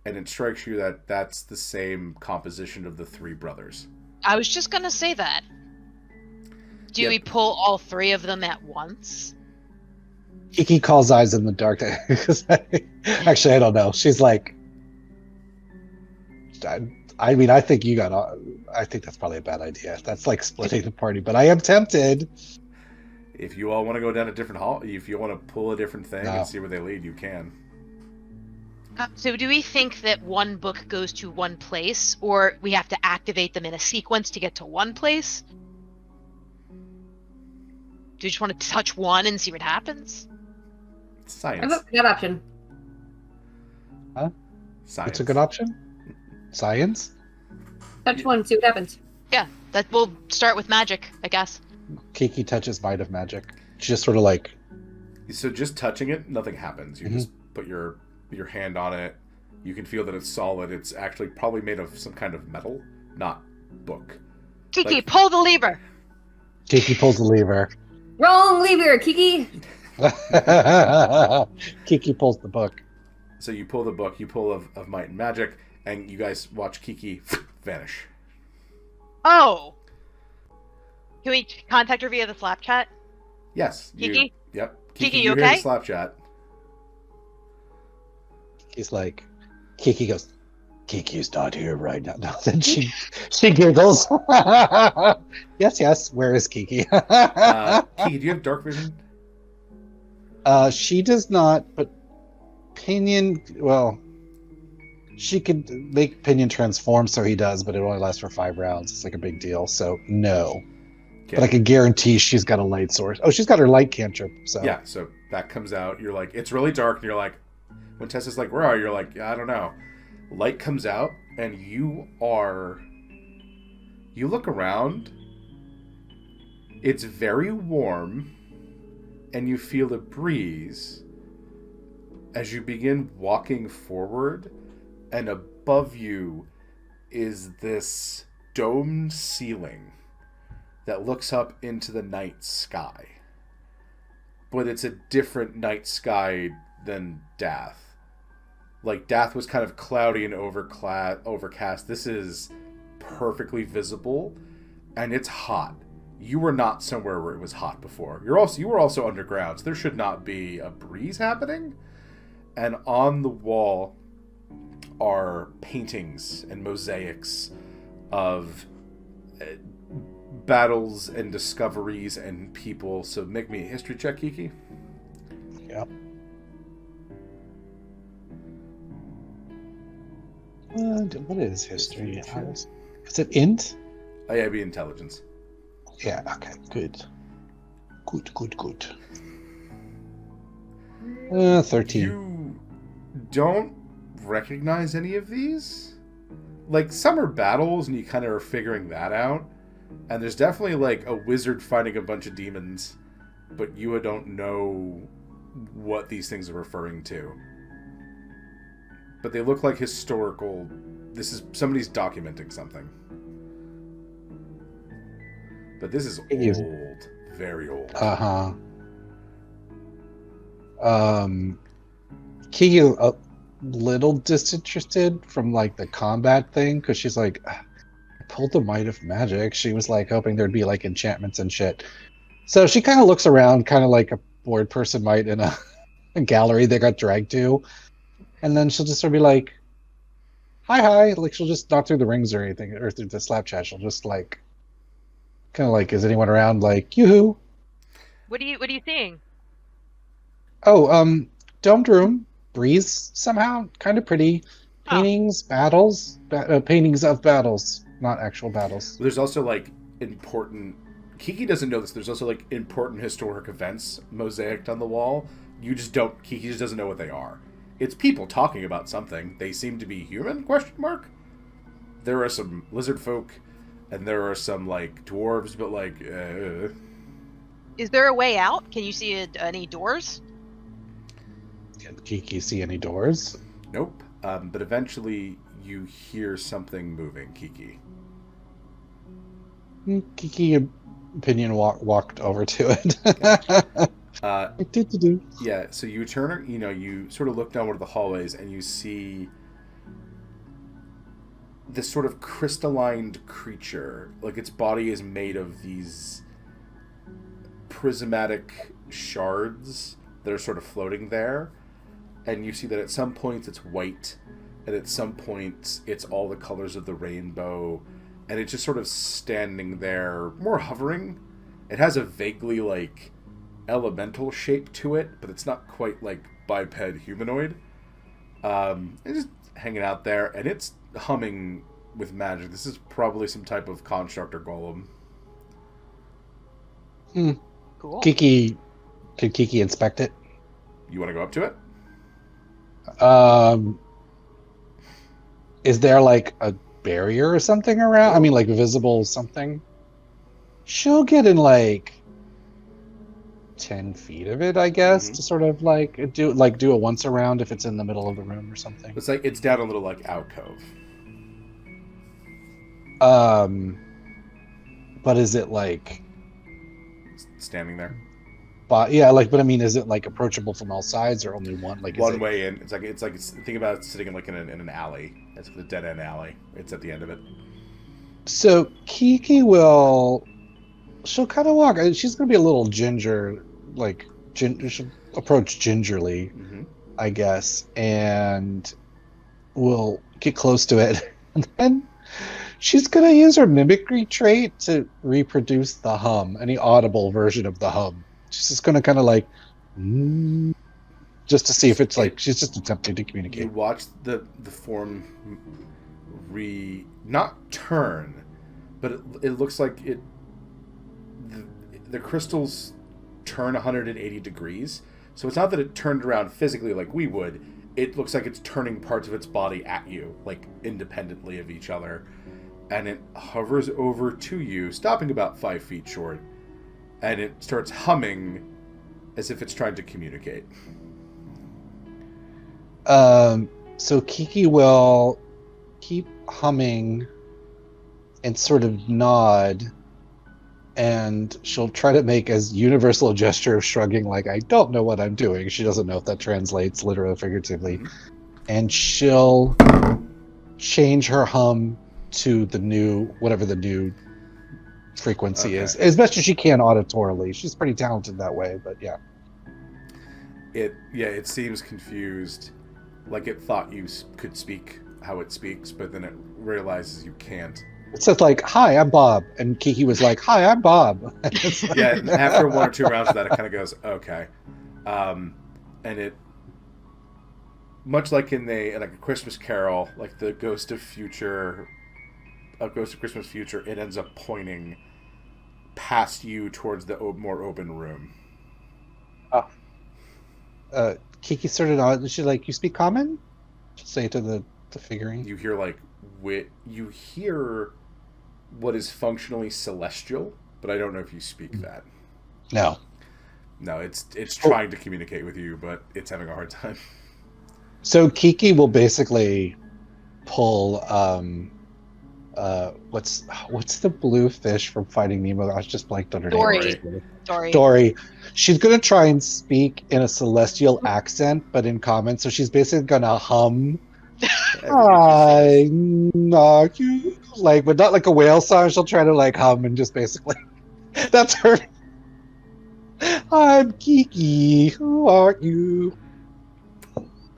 And it strikes you that that's the same composition of the three brothers. I was just gonna say that. Do we pull all three of them at once? Kiki calls Eyes in the Dark. Actually, I don't know. She's like, I mean, I think I think that's probably a bad idea. That's like splitting the party. But I am tempted. If you all want to go down a different hall, if you want to pull a different thing and see where they lead, you can. So do we think that one book goes to one place, or we have to activate them in a sequence to get to one place? Do you just want to touch one and see what happens? Science. I vote for that option. Huh? Science. It's a good option. Science. Touch one, see what happens. Yeah, that we'll start with magic, I guess. Kiki touches Might of Magic. She just sort of like. So just touching it, nothing happens. You just put your hand on it. You can feel that it's solid. It's actually probably made of some kind of metal, not book. Kiki, pull the lever! Kiki pulls the lever. Wrong lever, Kiki! Kiki pulls the book. So you pull the book, you pull of Might and Magic, and you guys watch Kiki vanish. Oh! Can we contact her via the Slap chat? Yes. Kiki? Yep. Kiki, you you hear okay? the slap chat. He's like, Kiki goes, Kiki's not here right now. No, then she giggles. Yes. Where is Kiki? Kiki, do you have dark vision? She does not, but Pinion, well, she could make Pinion transform, so he does, but it only lasts for 5 rounds. It's like a big deal, so no. Okay. But I can guarantee she's got a light source. Oh, she's got her light cantrip, so. Yeah, so that comes out. You're like, it's really dark, and you're like, when Tessa's like, where are you? You're like, I don't know. Light comes out, and you look around. It's very warm, and you feel a breeze as you begin walking forward, and above you is this domed ceiling that looks up into the night sky. But it's a different night sky than Dath. Like, Dath was kind of cloudy and overcast. This is perfectly visible, and it's hot. You were not somewhere where it was hot before. You were also underground, so there should not be a breeze happening. And on the wall are paintings and mosaics of battles and discoveries and people. So make me a history check, Kiki. Yep. What is history? Is it int? Oh, yeah, it'd be intelligence. Yeah, okay, good. Good. 13. You don't recognize any of these? Like, some are battles, and you kind of are figuring that out. And there's definitely, like, a wizard fighting a bunch of demons, but you don't know what these things are referring to. but they look like historical. This is somebody's documenting something. But this is old, very old. Kiki a little disinterested from like the combat thing because she's like, I pulled the might of magic. She was like hoping there'd be like enchantments and shit. So she kind of looks around, kind of like a bored person might in a gallery they got dragged to, and then she'll just sort of be like, hi, like she'll just not through the rings or anything or through the slap chat. She'll just like, kind of like, is anyone around? Like, yoo-hoo. What are you seeing? Oh, domed room, breeze somehow, kind of pretty. Paintings, battles, paintings of battles, not actual battles. There's also like important. Kiki doesn't know this. There's also like important historic events mosaicked on the wall. You just don't. Kiki just doesn't know what they are. It's people talking about something. They seem to be human? Question mark. There are some lizard folk, and there are some like dwarves, but like. Is there a way out? Can you see any doors? Can Kiki see any doors? Nope. But eventually you hear something moving, Kiki. Kiki opinion walked over to it. Yeah, so you turn, you sort of look down one of the hallways and you see this sort of crystalline creature. Like its body is made of these prismatic shards that are sort of floating there. And you see that at some points it's white, and at some points it's all the colors of the rainbow, and it's just sort of standing there, more hovering. It has a vaguely, like, elemental shape to it, but it's not quite, like, biped humanoid. It's just hanging out there, and it's humming with magic. This is probably some type of construct or golem. Cool. Kiki, could Kiki inspect it? You want to go up to it? Is there like a barrier or something around? I mean, like visible something? She'll get in like 10 feet of it, I guess, to sort of like do a once around if it's in the middle of the room or something. It's like it's down a little like alcove. But is it like Standing there? But yeah, like, but I mean, is it like approachable from all sides or only one? Like one way in. It's like think about it sitting in like in an alley. It's like a dead end alley. It's at the end of it. So Kiki she'll kind of walk. She's gonna be a little ginger, like she'll approach gingerly, I guess, and we'll get close to it, and then she's gonna use her mimicry trait to reproduce the hum, any audible version of the hum. She's just going to kind of like, just to see if it's like, she's just attempting to communicate. You watch the form not turn, but it looks like the crystals turn 180 degrees. So it's not that it turned around physically like we would. It looks like it's turning parts of its body at you, like independently of each other. And it hovers over to you, stopping about 5 feet short. And it starts humming as if it's trying to communicate. So Kiki will keep humming and sort of nod, and she'll try to make as universal a gesture of shrugging, like, I don't know what I'm doing. She doesn't know if that translates literally or figuratively. And she'll change her hum to the new, whatever the new frequency is, as best as she can auditorily. She's pretty talented that way, but yeah. It seems confused, like it thought you could speak how it speaks, but then it realizes you can't. It says like, hi, I'm Bob, and Kiki was like, hi, I'm Bob. Yeah, after one or two rounds of that, it kind of goes, okay. And it, much like in like a Christmas Carol, like the Ghost of Christmas Future, it ends up pointing past you towards the more open room. Kiki started on. She's like, "You speak common?" She'll say to the figurine. You hear like you hear what is functionally celestial, but I don't know if you speak that. No, it's trying to communicate with you, but it's having a hard time. So Kiki will basically pull what's the blue fish from Finding Nemo? I was just blanked on her name. Dory. Dory. Dory. Dory. She's gonna try and speak in a celestial accent, but in common. So she's basically gonna hum I knock you like, but not like a whale song. She'll try to like hum and just basically that's her. I'm Kiki. Who are you?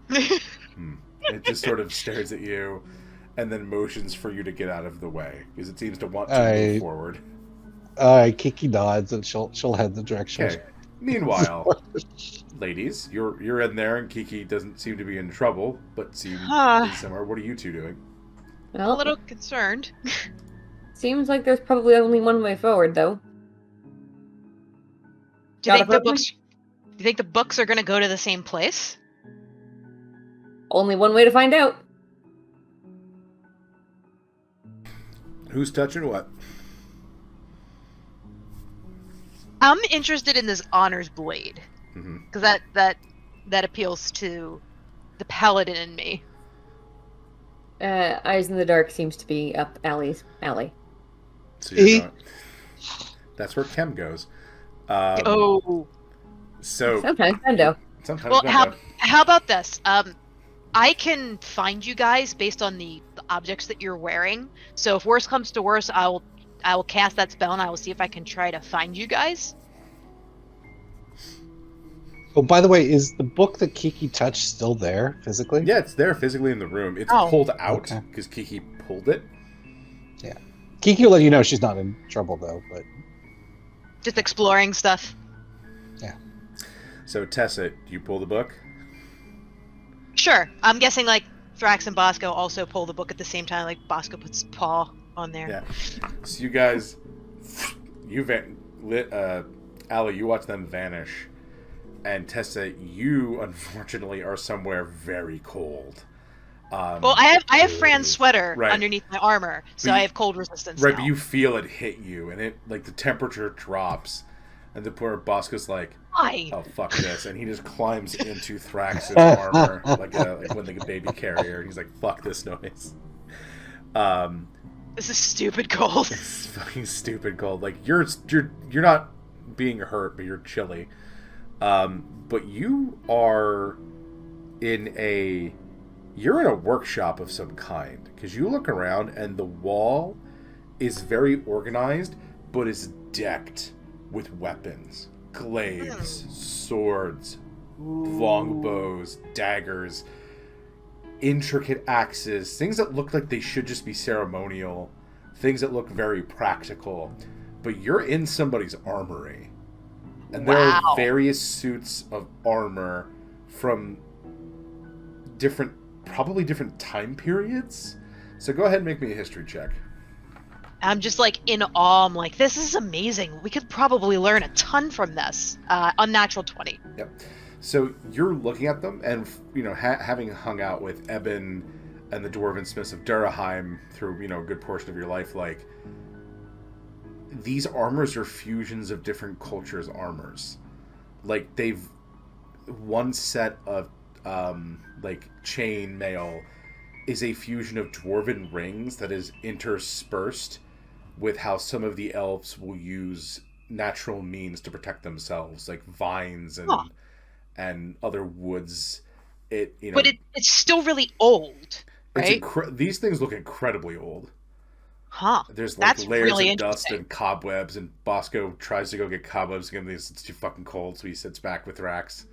It just sort of stares at you and then motions for you to get out of the way because it seems to want to move forward. Kiki nods and she'll head the direction. Okay. Meanwhile, ladies, you're in there and Kiki doesn't seem to be in trouble, but seems somewhere. What are you two doing? A little concerned. Seems like there's probably only one way forward, though. Do you think the books are going to go to the same place? Only one way to find out. Who's touching what? I'm interested in this honors blade because that appeals to the paladin in me. Eyes in the Dark seems to be up Allie's alley. So you're going, that's where Kem goes. So sometimes Bendo. Sometimes well, Bendo. how about this? I can find you guys based on the objects that you're wearing. So if worse comes to worse, I will cast that spell and I will see if I can try to find you guys. Oh, by the way, is the book that Kiki touched still there physically? Yeah, it's there physically in the room. It's pulled out because Kiki pulled it. Yeah. Kiki will let you know she's not in trouble, though, but... Just exploring stuff. Yeah. So, Tessa, do you pull the book? Sure. I'm guessing, like, Thrax and Bosco also pull the book at the same time. Like, Bosco puts his paw on there. Yeah. So you guys... Allie, you watch them vanish. And Tessa, you, unfortunately, are somewhere very cold. Well, I have Fran's sweater underneath my armor, so I have cold resistance now. But you feel it hit you, and it, like, the temperature drops. And the poor Bosco's like, oh, fuck this. And he just climbs into Thrax's armor, like when the baby carrier. And he's like, fuck this noise. This is stupid cold. It's fucking stupid cold. Like, you're not being hurt, but you're chilly. But you are you're in a workshop of some kind, because you look around and the wall is very organized, but is decked with weapons, glaives, swords, longbows, daggers, intricate axes, things that look like they should just be ceremonial, things that look very practical, but you're in somebody's armory. And there are various suits of armor from probably different time periods. So go ahead and make me a history check. I'm just like in awe. I'm like, this is amazing. We could probably learn a ton from this. Unnatural 20. Yep. So you're looking at them, and having hung out with Eben and the Dwarven Smiths of Duraheim through a good portion of your life, like, these armors are fusions of different cultures' armors. Like, one set of like chain mail is a fusion of dwarven rings that is interspersed with how some of the elves will use natural means to protect themselves, like vines and other woods. But it's still really old, right? These things look incredibly old. Huh. There's like That's layers really of dust and cobwebs, and Bosco tries to go get cobwebs again. It's too fucking cold, so he sits back with Thrax.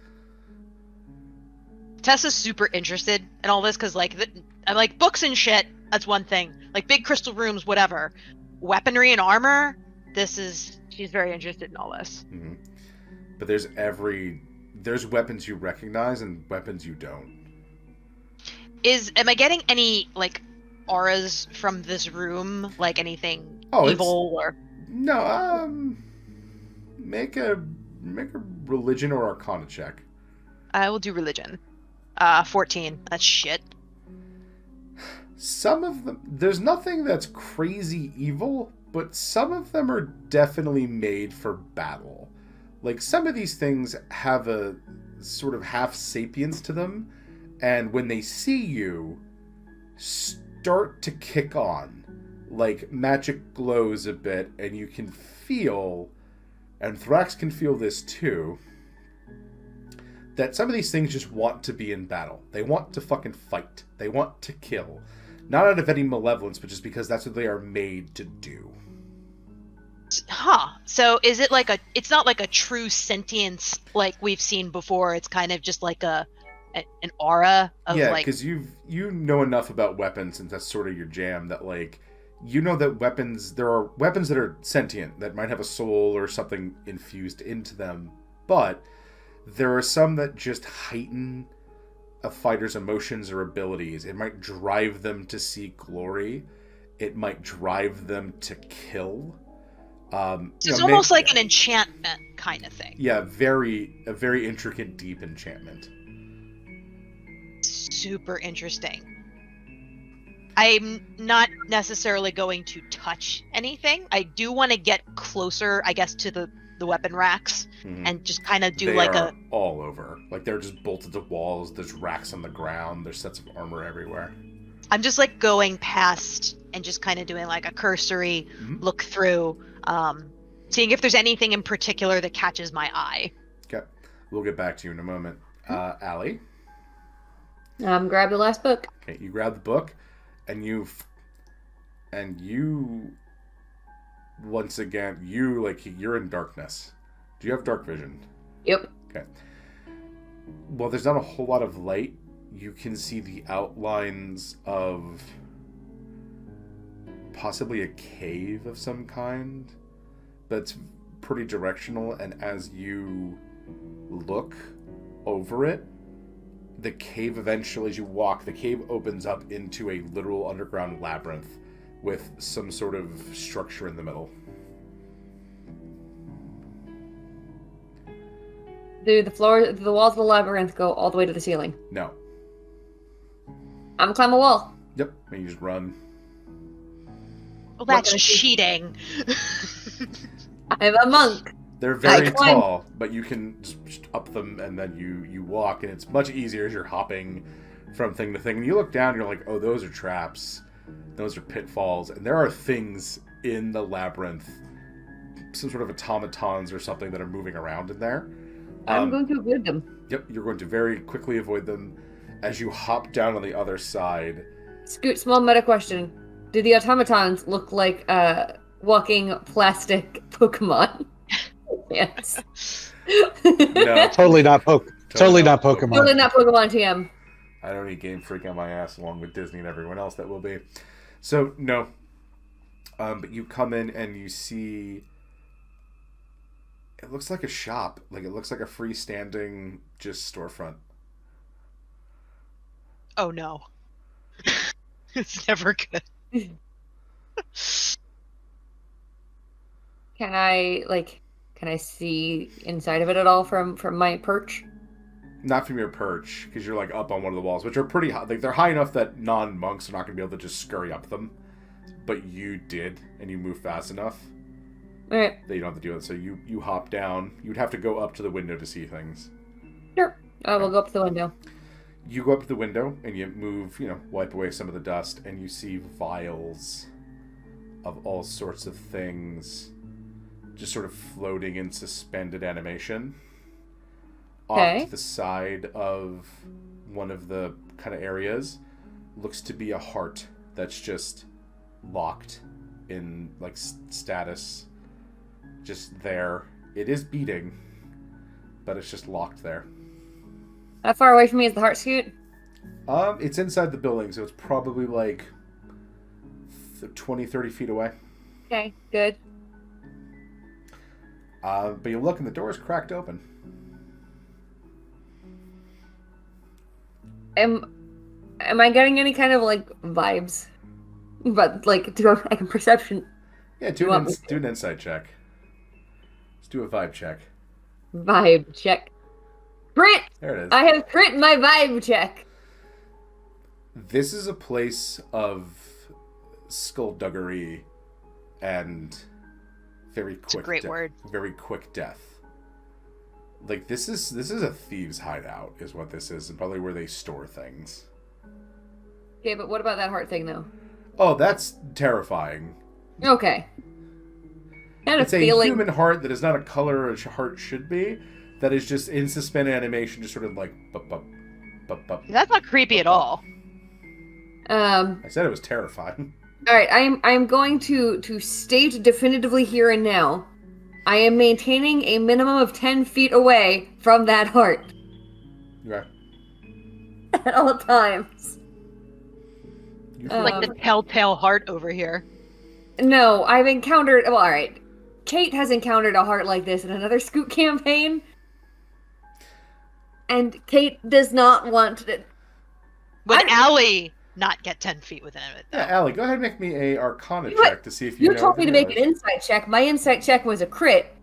Tessa's super interested in all this because, like, I'm like, books and shit. That's one thing. Like big crystal rooms, whatever. Weaponry and armor. She's very interested in all this. Mm-hmm. But there's weapons you recognize and weapons you don't. Am I getting any like auras from this room, like anything evil or no? Make a religion or arcana check. I will do religion. 14. That's shit. Some of them, there's nothing that's crazy evil, but some of them are definitely made for battle. Like, some of these things have a sort of half sapience to them, And when they see you, start to kick on. Like, magic glows a bit, and you can feel, and Thrax can feel this too, that some of these things just want to be in battle. They want to fucking fight. They want to kill. Not out of any malevolence, but just because that's what they are made to do. Huh. So is it like it's not like a true sentience like we've seen before. It's kind of just like an aura of yeah, like... because you know enough about weapons, since that's sort of your jam, that like, you know that there are weapons that are sentient, that might have a soul or something infused into them, but there are some that just heighten a fighter's emotions or abilities. It might drive them to seek glory. It might drive them to kill. So it's almost like an enchantment kind of thing. Yeah, a very intricate, deep enchantment. Super interesting. I'm not necessarily going to touch anything. I do want to get closer, I guess, to the weapon racks and just kind of do they like are all over. Like, they're just bolted to walls. There's racks on the ground. There's sets of armor everywhere. I'm just like going past and just kind of doing like a cursory look through, seeing if there's anything in particular that catches my eye. Okay. We'll get back to you in a moment. Allie? Grab the last book. Okay, you grab the book, and you once again, you're in darkness. Do you have dark vision? Yep. Okay. Well, there's not a whole lot of light. You can see the outlines of possibly a cave of some kind, but it's pretty directional, and as you look over it, the cave eventually, as you walk, the cave opens up into a literal underground labyrinth with some sort of structure in the middle. Do the walls of the labyrinth go all the way to the ceiling? No. I'm gonna climb a wall. Yep, and you just run. Well, that's cheating. I'm a monk. They're very tall, but you can just up them, and then you walk, and it's much easier as you're hopping from thing to thing. And you look down, and you're like, oh, those are traps. Those are pitfalls. And there are things in the labyrinth, some sort of automatons or something that are moving around in there. I'm going to avoid them. Yep, you're going to very quickly avoid them as you hop down on the other side. Scoot, small meta question. Do the automatons look like walking plastic Pokemon? Yes. No. Totally not Pokemon. Totally not Pokemon TM. I don't need Game Freak on my ass along with Disney and everyone else that will be. So, no. But you come in and you see... It looks like a shop. Like, it looks like a freestanding just storefront. Oh, no. It's never good. Can I see inside of it at all from my perch? Not from your perch, because you're like up on one of the walls, which are pretty high. Like, they're high enough that non-monks are not going to be able to just scurry up them. But you did, and you move fast enough Alright. that you don't have to do it. So you hop down. You'd have to go up to the window to see things. Sure. We'll go up to the window. You go up to the window, and you move, wipe away some of the dust, and you see vials of all sorts of things just sort of floating in suspended animation. Okay. Off to the side of one of the kind of areas looks to be a heart that's just locked in like status, just there. It is beating, but it's just locked there. How far away from me is the heart, Scoot? It's inside the building, so it's probably like 20, 30 feet away. Okay, good. But you look and the door is cracked open. Am I getting any kind of like vibes? But like, I can perception. Yeah, do an insight check. Let's do a vibe check. Vibe check. Crit! There it is. I have crit my vibe check. This is a place of skullduggery and very quick. It's a great word. Very quick death. Like, this is a thieves' hideout, is what this is, and probably where they store things. Okay, but what about that heart thing, though? Oh, that's terrifying. Okay. Kind of It's a feeling... human heart that is not a color a heart should be. That is just in suspended animation, just sort of like... Bup, bup, bup, bup, That's not creepy at all. I said it was terrifying. All right, I'm going to state definitively here and now, I am maintaining a minimum of 10 feet away from that heart Okay. at all times. Like the telltale heart over here. No, I've encountered... Well, all right. Kate has encountered a heart like this in another Scoot campaign. And Kate does not want to... Would Allie not get 10 feet within it, though? Yeah, Allie, go ahead and make me a Arcana check to see if you know... You told me to make an insight check. My insight check was a crit.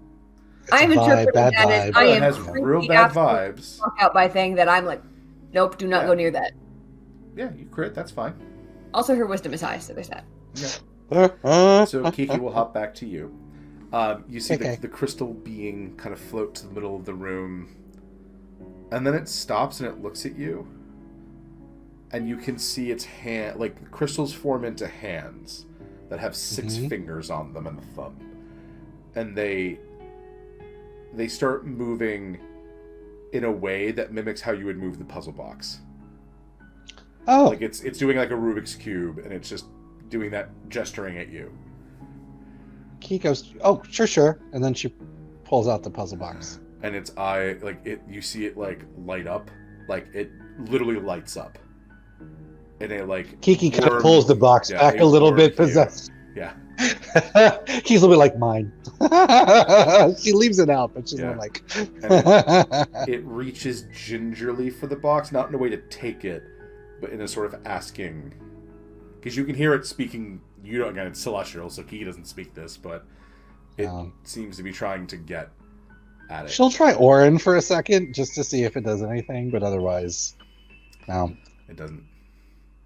I'm interpreting bad that as vibe. I It am has real bad vibes. fuck out by thing that I'm like, nope, do not go near that. Yeah, you crit, that's fine. Also, her wisdom is high, so there's that. Yeah. So Kiki will hop back to you. You see Okay. the crystal being kind of float to the middle of the room, and then it stops and it looks at you, and you can see its hand, like the crystals form into hands that have 6 fingers on them and a thumb, and they start moving in a way that mimics how you would move the puzzle box. Oh, Like it's doing like a Rubik's cube, and it's just doing that, gesturing at you. Key goes, oh, sure. And then she pulls out the puzzle box. And its eye, like it, you see it like light up, like it literally lights up, and it like Kiki kind of warm- pulls the box yeah, back it a little warms bit you. possessed. Yeah, He's a little bit like mine. She leaves it out, but she's Yeah. like... it reaches gingerly for the box, not in a way to take it, but in a sort of asking, because you can hear it speaking. You don't, again, it's celestial, so Kiki doesn't speak this, but it seems to be trying to get at it. She'll try Orin for a second, just to see if it does anything, but otherwise, no. It doesn't.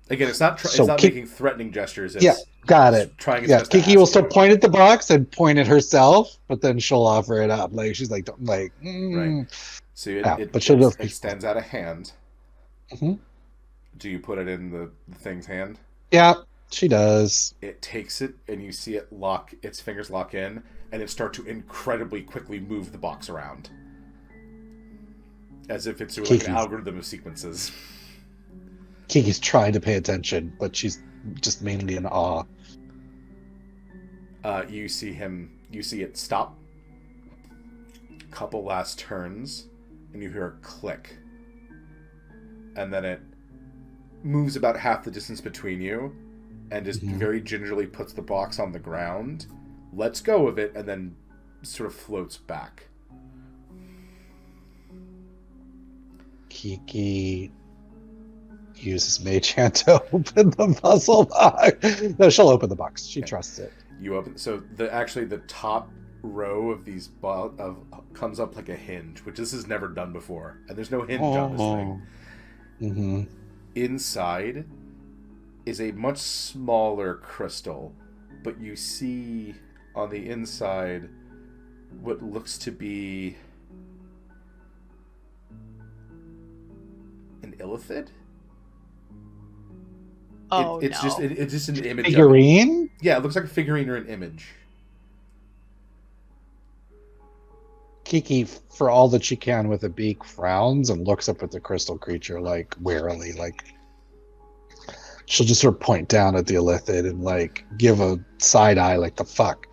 Again, it's not. So it's not making threatening gestures. It's Yeah, got it. Trying its Yeah, best to Kiki will ask still you. point at the box and point at herself, but then she'll offer it up. Like she's like, Right. So Yeah, it but she'll just- extends out a hand. Mhm. Do you put it in the thing's hand? Yeah, she does. It takes it, and you see it lock. Its fingers lock in, and it start to incredibly quickly move the box around, as if it's doing like an Kiki. algorithm of sequences. Kiki's trying to pay attention, but she's just mainly in awe. You see him. You see it stop. Couple last turns, and you hear a click, and then it moves about half the distance between you, and just very gingerly puts the box on the ground, lets go of it, and then sort of floats back. Kiki uses Mage Hand to open the puzzle box. No, she'll open the box. She trusts it. You open. So the top row of these comes up like a hinge, which this has never done before, and there's no hinge on this thing. Mm-hmm. Inside is a much smaller crystal, but you see on the inside what looks to be an illithid. Oh, It's no. it's just an image. Of it. Figurine? Yeah, it looks like a figurine or an image. Kiki, for all that she can with a beak, frowns and looks up at the crystal creature, like, warily. Like, she'll just sort of point down at the illithid and, like, give a side eye, like, the fuck.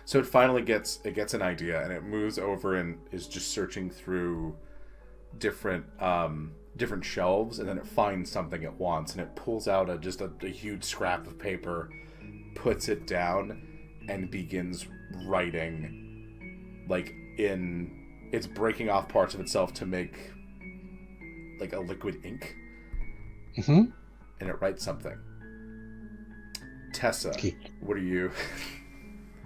So it finally gets an idea, and it moves over and is just searching through different shelves, and then it finds something it wants, and it pulls out a huge scrap of paper, puts it down, and begins writing. Like it's breaking off parts of itself to make like a liquid ink, Mm-hmm. and it writes something. Tessa, what are you?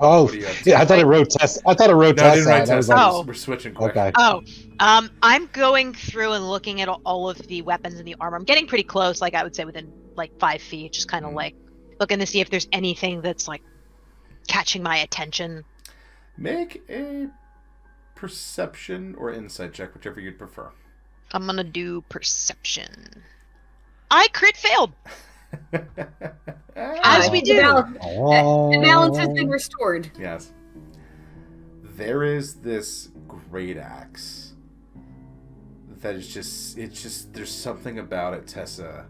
Oh, What are you up to? yeah, I thought it wrote Tessa. I thought it wrote No, I Tessa. didn't write and I was Tessa. like, Oh. We're switching quick. okay. Oh, I'm going through and looking at all of the weapons and the armor. I'm getting pretty close, like I would say within like 5 feet, just kind of like looking to see if there's anything that's like catching my attention. Make a perception or insight check, whichever you'd prefer. I'm gonna do perception. I crit failed. As we The do. the balance has been restored. Yes. There is this great axe that is just, there's something about it, Tessa.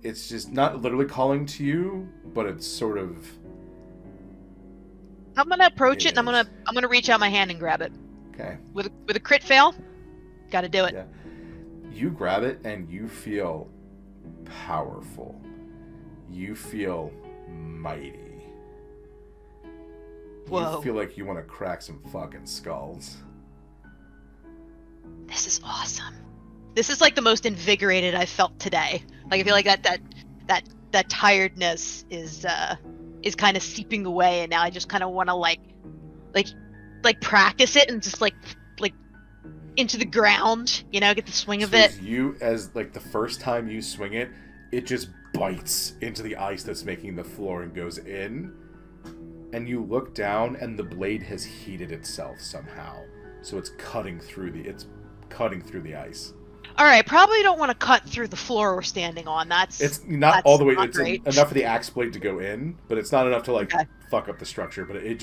It's just not literally calling to you, but it's sort of... I'm gonna approach it, and I'm gonna reach out my hand and grab it. Okay. With a crit fail, gotta do it. Yeah. You grab it and you feel powerful. You feel mighty. Whoa. You feel like you want to crack some fucking skulls. This is awesome. This is like the most invigorated I've felt today. Like I feel like that tiredness is kind of seeping away, and now I just kind of want to like practice it and just like into the ground, you know, get the swing of it. As like the first time you swing it, it just bites into the ice that's making the floor and goes in. And you look down, and the blade has heated itself somehow, so it's cutting through the ice. All right, probably don't want to cut through the floor we're standing on. It's not all the way. It's great. enough for the axe blade to go in, but it's not enough to fuck up the structure. But it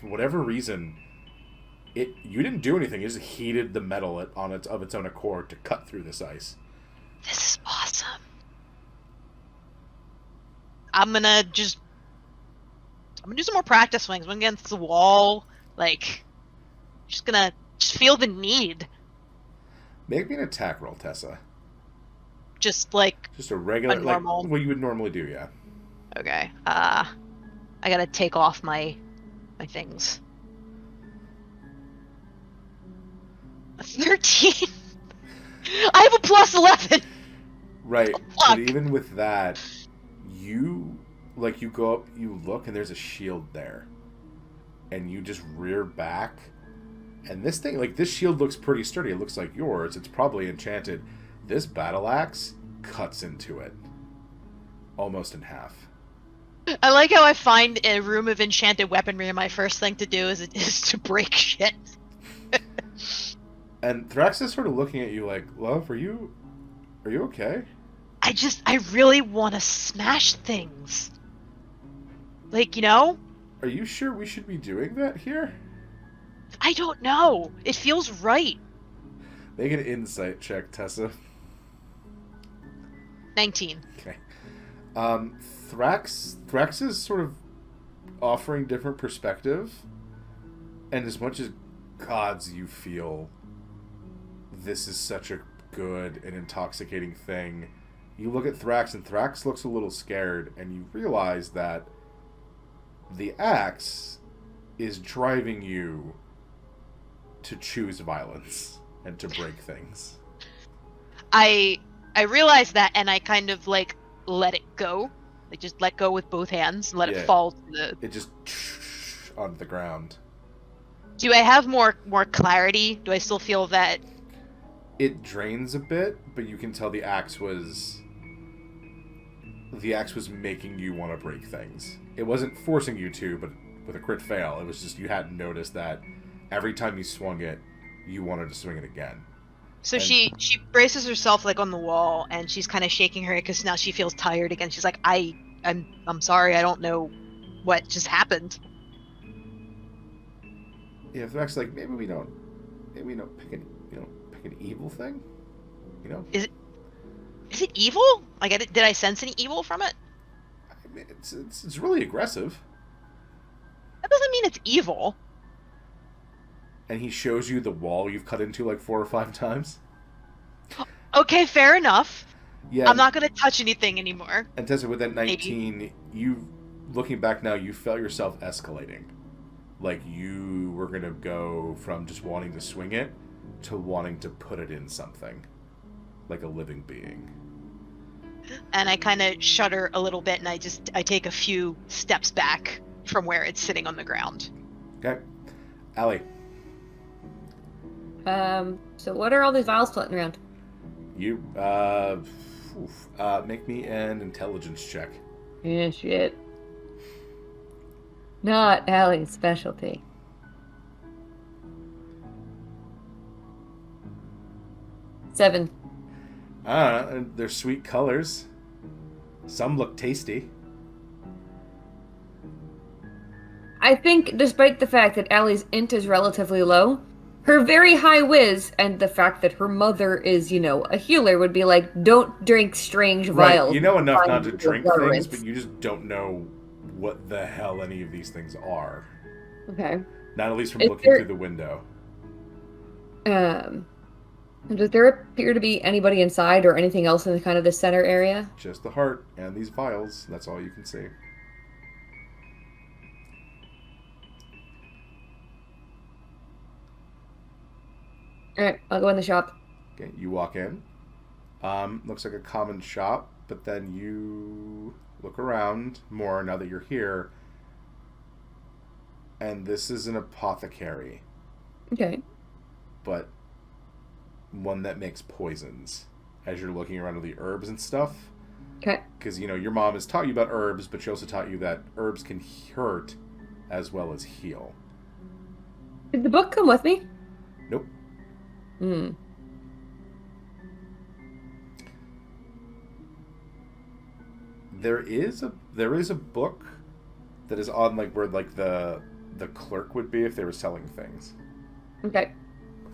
for whatever reason, you didn't do anything. It just heated the metal of its own accord to cut through this ice. This is awesome. I'm gonna do some more practice swings. One against the wall, just feel the need. Make me an attack roll, Tessa. Just a regular, normal. What you would normally do, yeah. Okay. I gotta take off my things. 13. I have a plus 11. Right, Oh, but even with that, you go up, you look, and there's a shield there, and you just rear back, and this shield looks pretty sturdy. It looks like yours. It's probably enchanted. This battle axe cuts into it, almost in half. I like how I find a room of enchanted weaponry, and my first thing to do is to break shit. And Thrax is sort of looking at you like, love, are you okay? I really want to smash things. Are you sure we should be doing that here? I don't know. It feels right. Make an insight check, Tessa. 19. Okay. Thrax is sort of offering different perspective, and as much as gods you feel this is such a good and intoxicating thing, you look at Thrax, and Thrax looks a little scared, and you realize that the axe is driving you to choose violence and to break things. I realize that, and I kind of let it go. Just let go with both hands and let it fall to the... It just onto the ground. Do I have more clarity? Do I still feel that... It drains a bit, but you can tell the axe was making you want to break things. It wasn't forcing you to, but with a crit fail, it was just you hadn't noticed that every time you swung it, you wanted to swing it again. So she braces herself on the wall, and she's kind of shaking her head because now she feels tired again. She's like, I'm sorry, I don't know what just happened. Yeah, Thrax maybe we don't pick an evil thing, Is it evil? Did I sense any evil from it? I mean, it's really aggressive. That doesn't mean it's evil. And he shows you the wall you've cut into 4 or 5 times. Okay, fair enough. Yeah. I'm not gonna touch anything anymore. And Tessa, with that 19, you looking back now, you felt yourself escalating. You were gonna go from just wanting to swing it to wanting to put it in something, like a living being. And I kind of shudder a little bit, and I take a few steps back from where it's sitting on the ground. Okay. Allie. So what are all these vials floating around? You, make me an intelligence check. Yeah, shit. Not Allie's specialty. 7. They're sweet colors. Some look tasty. I think, despite the fact that Allie's int is relatively low, her very high whiz and the fact that her mother is, a healer would be like, don't drink strange vials. Right, you know enough not to Find drink your things, tolerance. but you just don't know what the hell any of these things are. Okay. Not at least from Is looking there- through the window. Does there appear to be anybody inside or anything else in the kind of the center area? Just the heart and these vials. That's all you can see. Alright, I'll go in the shop. Okay, you walk in. Looks like a common shop, but then you look around more now that you're here. And this is an apothecary, Okay. but one that makes poisons. As you're looking around at the herbs and stuff. Okay. Because, your mom has taught you about herbs, but she also taught you that herbs can hurt as well as heal. Did the book come with me? Nope. Hmm. There is a book that is on where the clerk would be if they were selling things. Okay.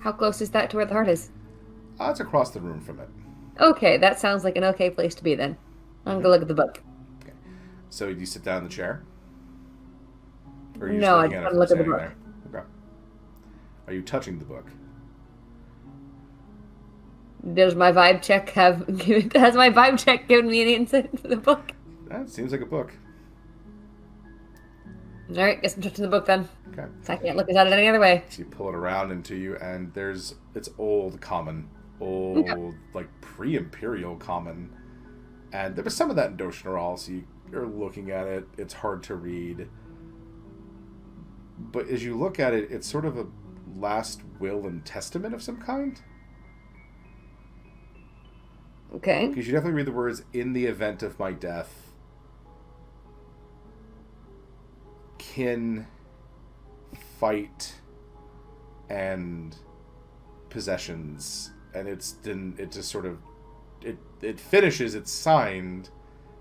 How close is that to where the heart is? It's across the room from it. Okay, that sounds like an okay place to be then. I'm gonna look at the book. So do you sit down in the chair? Or are you No, I looking just it wanna from look at the standing there? Okay. Are you touching the book? Does my vibe check has my vibe check given me any insight into the book? That seems like a book. Alright, guess I'm touching the book then. Okay. So I can't look at it any other way. So you pull it around into you, and it's old common. Old, pre-imperial common. And there was some of that in Doshinral, so you're looking at it, it's hard to read. But as you look at it, it's sort of a last will and testament of some kind. Okay. Because you definitely read the words, in the event of my death, kin, fight, and possessions. And it just sort of, it finishes, it's signed,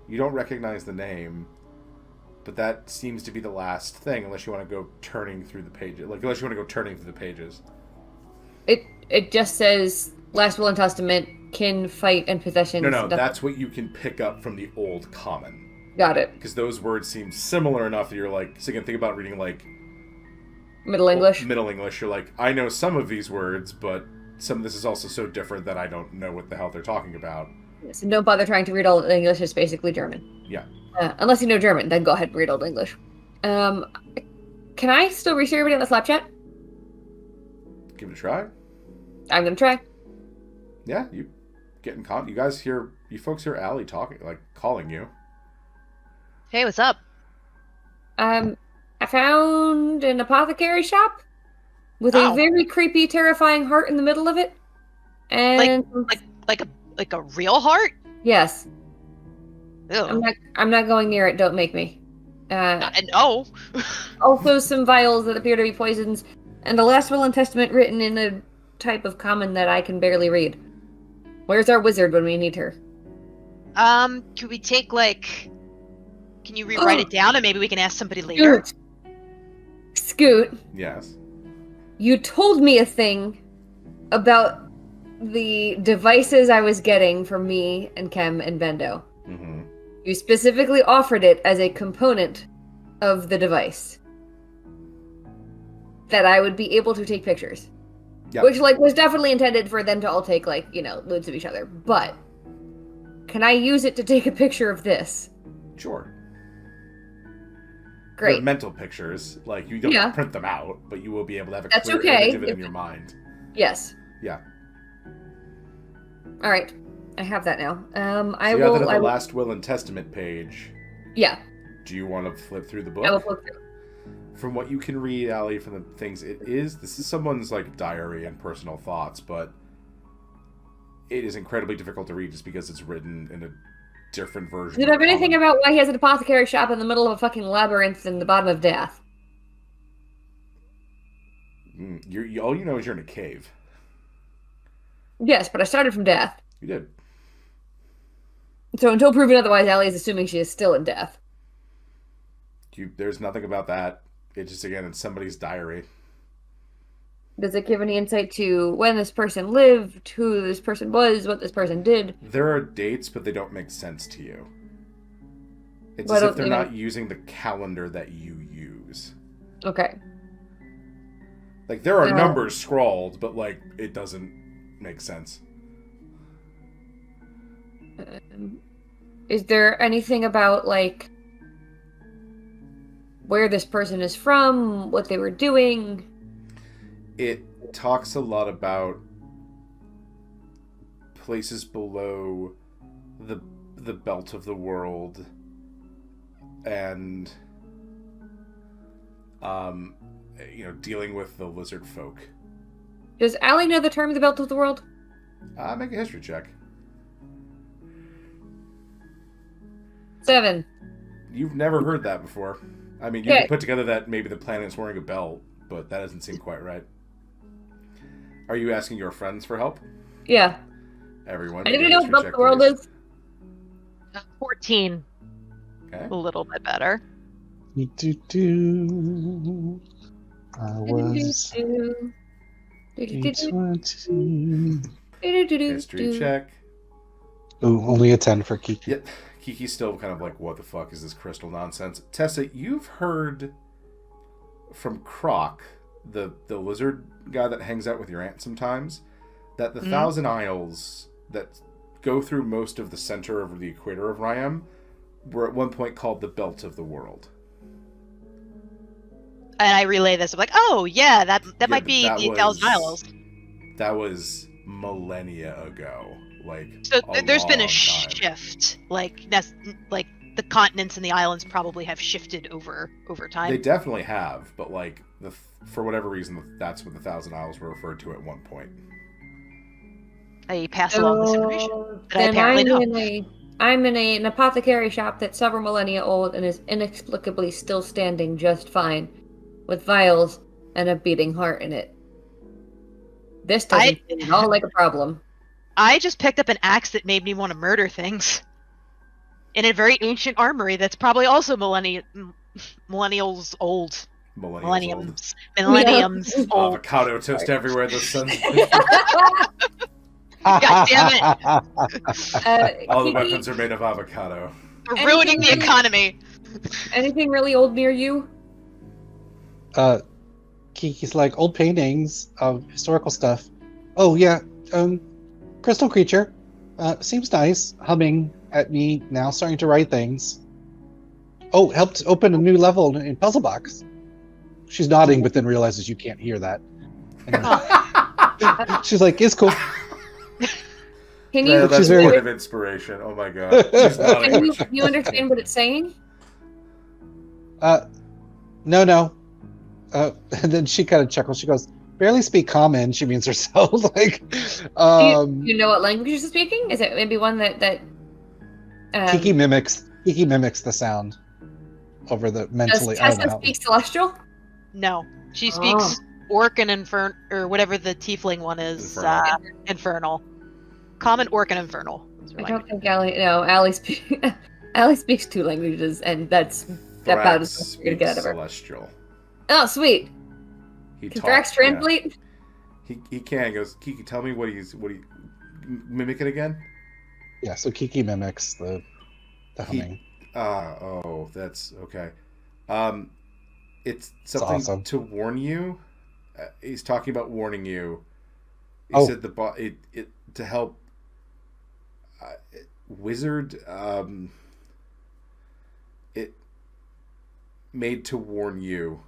you don't recognize the name, but that seems to be the last thing, unless you want to go turning through the pages. It just says last will and testament, kin, fight, and possessions. No, that's what you can pick up from the old common. Got it. Because those words seem similar enough that you're so you can think about reading Middle English. Middle English, you're I know some of these words, but some of this is also so different that I don't know what the hell they're talking about. So don't bother trying to read Old English, it's basically German. Yeah. Unless you know German, then go ahead and read Old English. Can I still reach everybody on the Slap chat? Give it a try. I'm gonna try. Yeah, you get in you guys hear, you folks hear Allie talking, calling you. Hey, what's up? I found an apothecary shop with a Oh. very creepy, terrifying heart in the middle of it. And Like a real heart? yes, Ew. I'm not going near it. Don't make me. No. Also, some vials that appear to be poisons, and a last will and testament written in a type of common that I can barely read. Where's our wizard when we need her? Could we take can you rewrite it down and maybe we can ask somebody later? Scoot, Yes. you told me a thing about the devices I was getting from me and Kem and Bendo. Mm-hmm. You specifically offered it as a component of the device. That I would be able to take pictures. Yep. Which, was definitely intended for them to all take, loads of each other. But, can I use it to take a picture of this? Sure. Great. They're mental pictures. You don't Yeah. print them out, but you will be able to have a That's clear okay. image of it in your mind. Yes. Yeah. Alright. I have that now. I So you will... have that I at the will- last will and testament page. Yeah. Do you want to flip through the book? I will flip through. From what you can read, Allie, from the things, this is someone's diary and personal thoughts, but it is incredibly difficult to read just because it's written in a different version. Does it have anything about why he has an apothecary shop in the middle of a fucking labyrinth in the bottom of death? All you know is you're in a cave. Yes, but I started from death. You did. So until proven otherwise, Allie is assuming she is still in death. There's nothing about that. It just, again, it's somebody's diary. Does it give any insight to when this person lived, who this person was, what this person did? There are dates, but they don't make sense to you. It's Why as if don't they're they not make- using the calendar that you use. Okay. Like, there are numbers scrawled, but, like, it doesn't make sense. Is there anything about, like, where this person is from, what they were doing? It talks a lot about places below the belt of the world and dealing with the lizard folk. Does Allie know the term the belt of the world? Make a history check. 7. You've never heard that before. I mean, you Okay. can put together that maybe the planet's wearing a belt, but that doesn't seem quite right. Are you asking your friends for help? Yeah. Everyone. Anybody make a know what history belt of check, the world please. is? 14. Okay. A little bit better. I was D20. History check. Ooh, only a 10 for Kiki. Yep. Kiki's still kind of like, what the fuck is this crystal nonsense? Tessa, you've heard from Croc, the lizard guy that hangs out with your aunt sometimes, that the Thousand Isles that go through most of the center of the equator of Ryam were at one point called the Belt of the World. And I relay this. I'm like, oh yeah, that might be that the was- Thousand Isles. That was millennia ago. Like, So there's been a long time. shift. Like the continents and the islands probably have shifted over time. They definitely have, but like for whatever reason, that's what the Thousand Isles were referred to at one point. I pass along this information that I Then apparently know. I'm in an apothecary shop that's several millennia old and is inexplicably still standing just fine, with vials and a beating heart in it. This doesn't seem at all like a problem. I just picked up an axe that made me want to murder things. In a very ancient armory that's probably also millennials old. Millenniums old. Avocado toast everywhere. The sun's God damn it! all the Kiki, weapons are made of avocado. We're ruining the economy. anything really old near you? Kiki's like, old paintings of historical stuff. Oh yeah, crystal creature. Seems nice, humming at me now, starting to write things. Oh, helped open a new level in Puzzle Box. She's nodding, but then realizes you can't hear that. And she's like, it's cool. Can Yeah, you, that's She's very- point of inspiration. Oh my god. She's nodding. can you understand what it's saying? No. And then she kind of chuckles. She goes, barely speak common. She means herself. Like, Do you know what language she's speaking? Is it maybe one that Kiki mimics the sound over the does mentally. I don't Tessa know. speak Celestial? No, she speaks Orc and or whatever the Tiefling one is. Infernal. Infernal. Common Orc and Infernal. I don't think Allie speaks 2 languages, and that's that about as much as you're gonna get out of her. Celestial. Oh, sweet. He Can talks, Thrax translate? Yeah. He can. He goes, Kiki, tell me what he mimic it again? Yeah, so Kiki mimics the humming. That's okay. It's something awesome. to warn you. He's talking about warning you. He Oh. said it to help wizard. It made to warn you.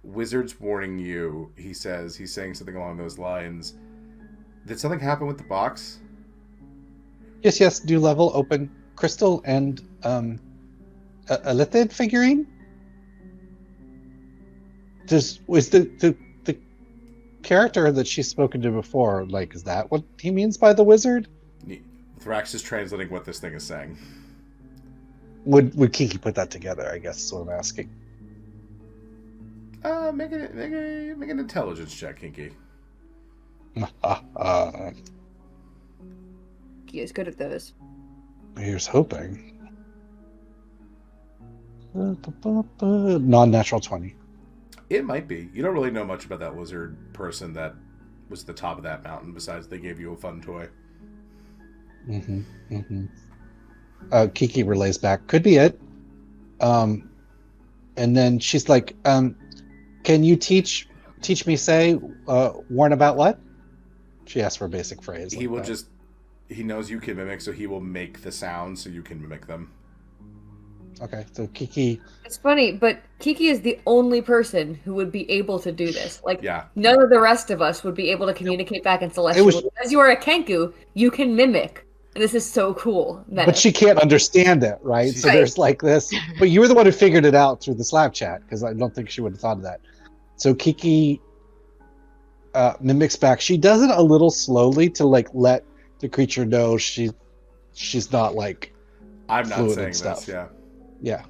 Wizards warning you. He says he's saying something along those lines. Did something happen with the box? Yes, new level, open crystal, and a lithid figurine. Was the character that she's spoken to before, like, is that what he means by the wizard? Thrax is translating what this thing is saying. Would Kiki put that together? I guess is what I'm asking. Make an intelligence check, Kinky. He is good at those. Here's hoping. Non-natural 20. It might be. You don't really know much about that lizard person that was at the top of that mountain, besides they gave you a fun toy. Kiki relays back. Could be it. And then she's like, can you teach me, say, warn about what? She asked for a basic phrase. He will just... He knows you can mimic, so he will make the sound so you can mimic them. Okay, so Kiki... It's funny, but Kiki is the only person who would be able to do this. Like, Yeah. none of the rest of us would be able to communicate back in Celestial. As you are a Kenku, you can mimic. And this is so cool. But she can't understand it, right? So there's like this. But you were the one who figured it out through the Slack chat, because I don't think she would have thought of that. So Kiki mimics back. She does it a little slowly to like let the creature know she's not like I'm not saying stuff. this, yeah. Yeah.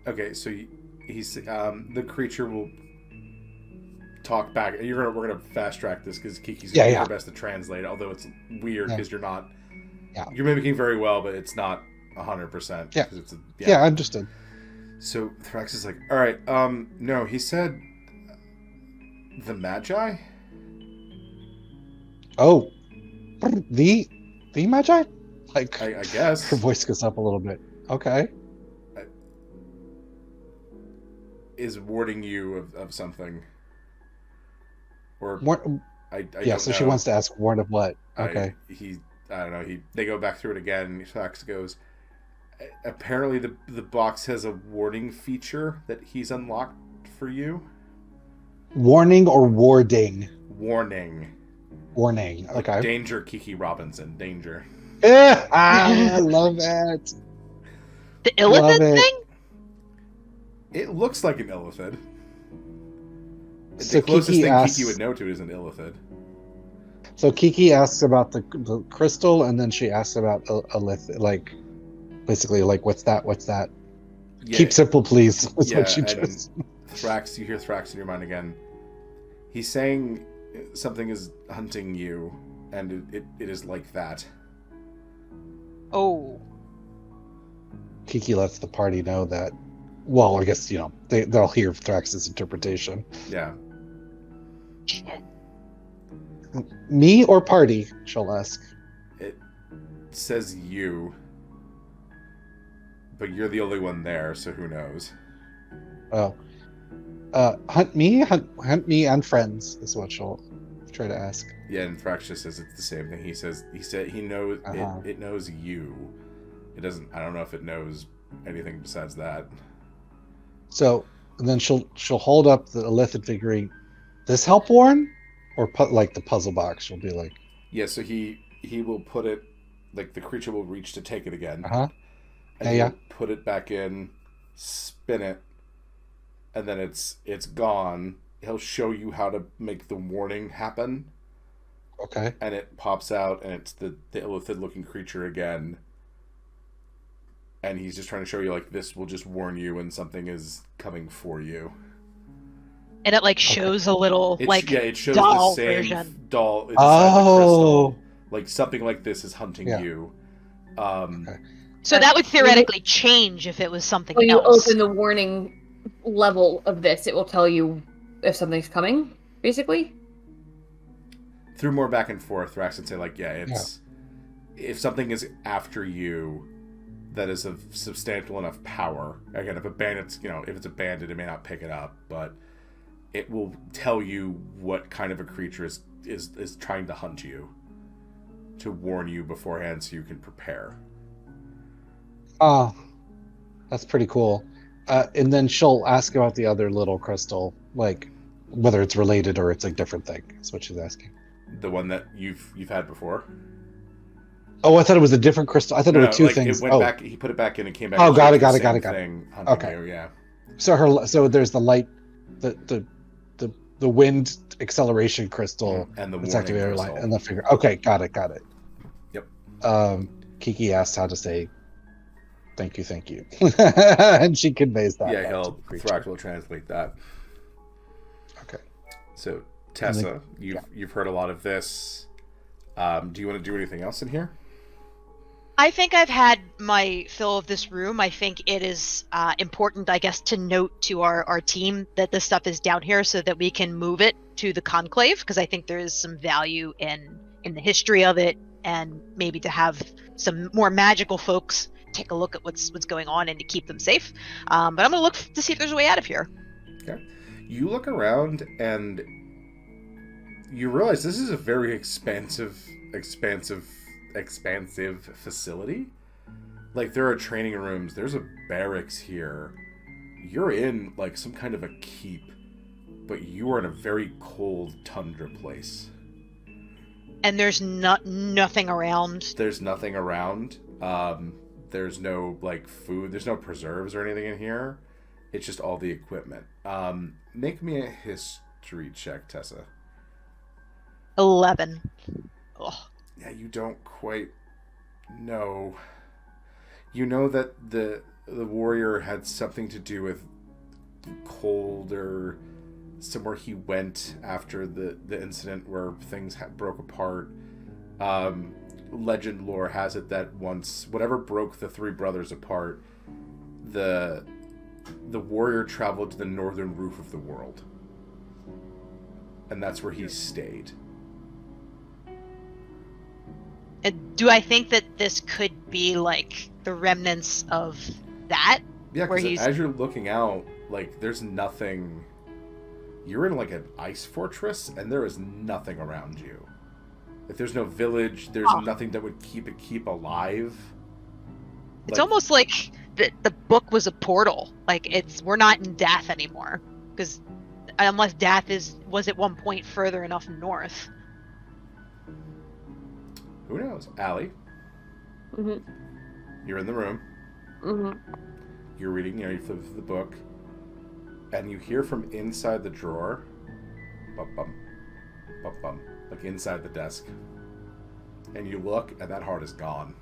Okay, so he's the creature will talk back. We're gonna fast track this because Kiki's gonna do her best to translate. Although it's weird because you're not. Yeah. You're mimicking very well, but it's not 100%. Yeah. It's I understood. So Thrax is like, all right, no, he said the Magi. Oh, the Magi. Like I guess her voice goes up a little bit. Okay. Is warning you of something. Or I yeah, so she wants to ask warn of what? Okay. I don't know. They go back through it again, and Thrax goes, apparently the box has a warning feature that he's unlocked for you. Warning or warding? Warning. Okay. Danger, Kiki Robinson. Danger. I love it. The illithid thing? It looks like an illithid. So the closest Kiki thing asks, Kiki would know to is an illithid. So Kiki asks about the crystal, and then she asks about a lithid, like basically like what's that? Yeah. Keep simple, please. That's what she just. Thrax, you hear Thrax in your mind again. He's saying something is hunting you, and it is like that. Oh. Kiki lets the party know that. Well, I guess they'll hear Thrax's interpretation. Yeah. Me or party? She'll ask. It says you, but you're the only one there, so who knows? Oh. Hunt me and friends is what she'll try to ask. Yeah, and Thrax just says it's the same thing. He said he knows it knows you. It doesn't. I don't know if it knows anything besides that. So, and then she'll hold up the illithid figurine. This help Warren, or like the puzzle box? She'll be like, yeah. So he will put it, like the creature will reach to take it again. And he'll put it back in, spin it, and then it's gone. He'll show you how to make the warning happen. Okay. And it pops out, and it's the illithid-looking creature again. And he's just trying to show you, like, this will just warn you when something is coming for you. And it, like, shows a little, it shows doll the same version. Doll inside the crystal. Like, something like this is hunting you. Okay. So that would theoretically change if it was something else. When you open the warning level of this, it will tell you if something's coming, basically. Through more back and forth, Thrax would say, like, if something is after you that is of substantial enough power. Again, if it's a bandit, it may not pick it up, but it will tell you what kind of a creature is trying to hunt you, to warn you beforehand so you can prepare. Oh, that's pretty cool. And then she'll ask about the other little crystal, like whether it's related or it's a different thing. That's what she's asking. The one that you've had before? Oh, I thought it was a different crystal. I thought there were two things. It went back. He put it back in and came back. Oh, got it. Okay. You, yeah. So there's the light, the wind acceleration crystal, and the warning crystal. Light, and the figure. Okay, got it. Yep. Kiki asked how to say thank you, and she conveys that. Yeah, Thrax will translate that. Okay. So Tessa, you've heard a lot of this. Do you want to do anything else in here? I think I've had my fill of this room. I think it is important, I guess, to note to our team that this stuff is down here so that we can move it to the conclave, because I think there is some value in the history of it, and maybe to have some more magical folks take a look at what's going on and to keep them safe. But I'm going to look to see if there's a way out of here. Okay. You look around and you realize this is a very expansive facility. Like, there are training rooms, there's a barracks here. You're in like some kind of a keep, but you are in a very cold tundra place. And there's nothing around. There's nothing around. There's no like food, there's no preserves or anything in here. It's just all the equipment. Make me a history check, Tessa. 11. Ugh. Yeah, you don't quite know. You know that the warrior had something to do with cold, or somewhere he went after the incident where things broke apart. Legend lore has it that once, whatever broke the three brothers apart, the warrior traveled to the northern roof of the world. And that's where he stayed. And do I think that this could be like the remnants of that? Yeah, because as you're looking out, like, there's nothing. You're in like an ice fortress, and there is nothing around you. If there's no village, there's nothing that would keep alive. It's almost like the book was a portal. Like, we're not in Dath anymore, because unless Dath was at one point further enough north. Who knows? Allie, you're in the room. You're reading, you flip through the book, and you hear from inside the drawer, bum bum, bum bum, like inside the desk. And you look, and that heart is gone.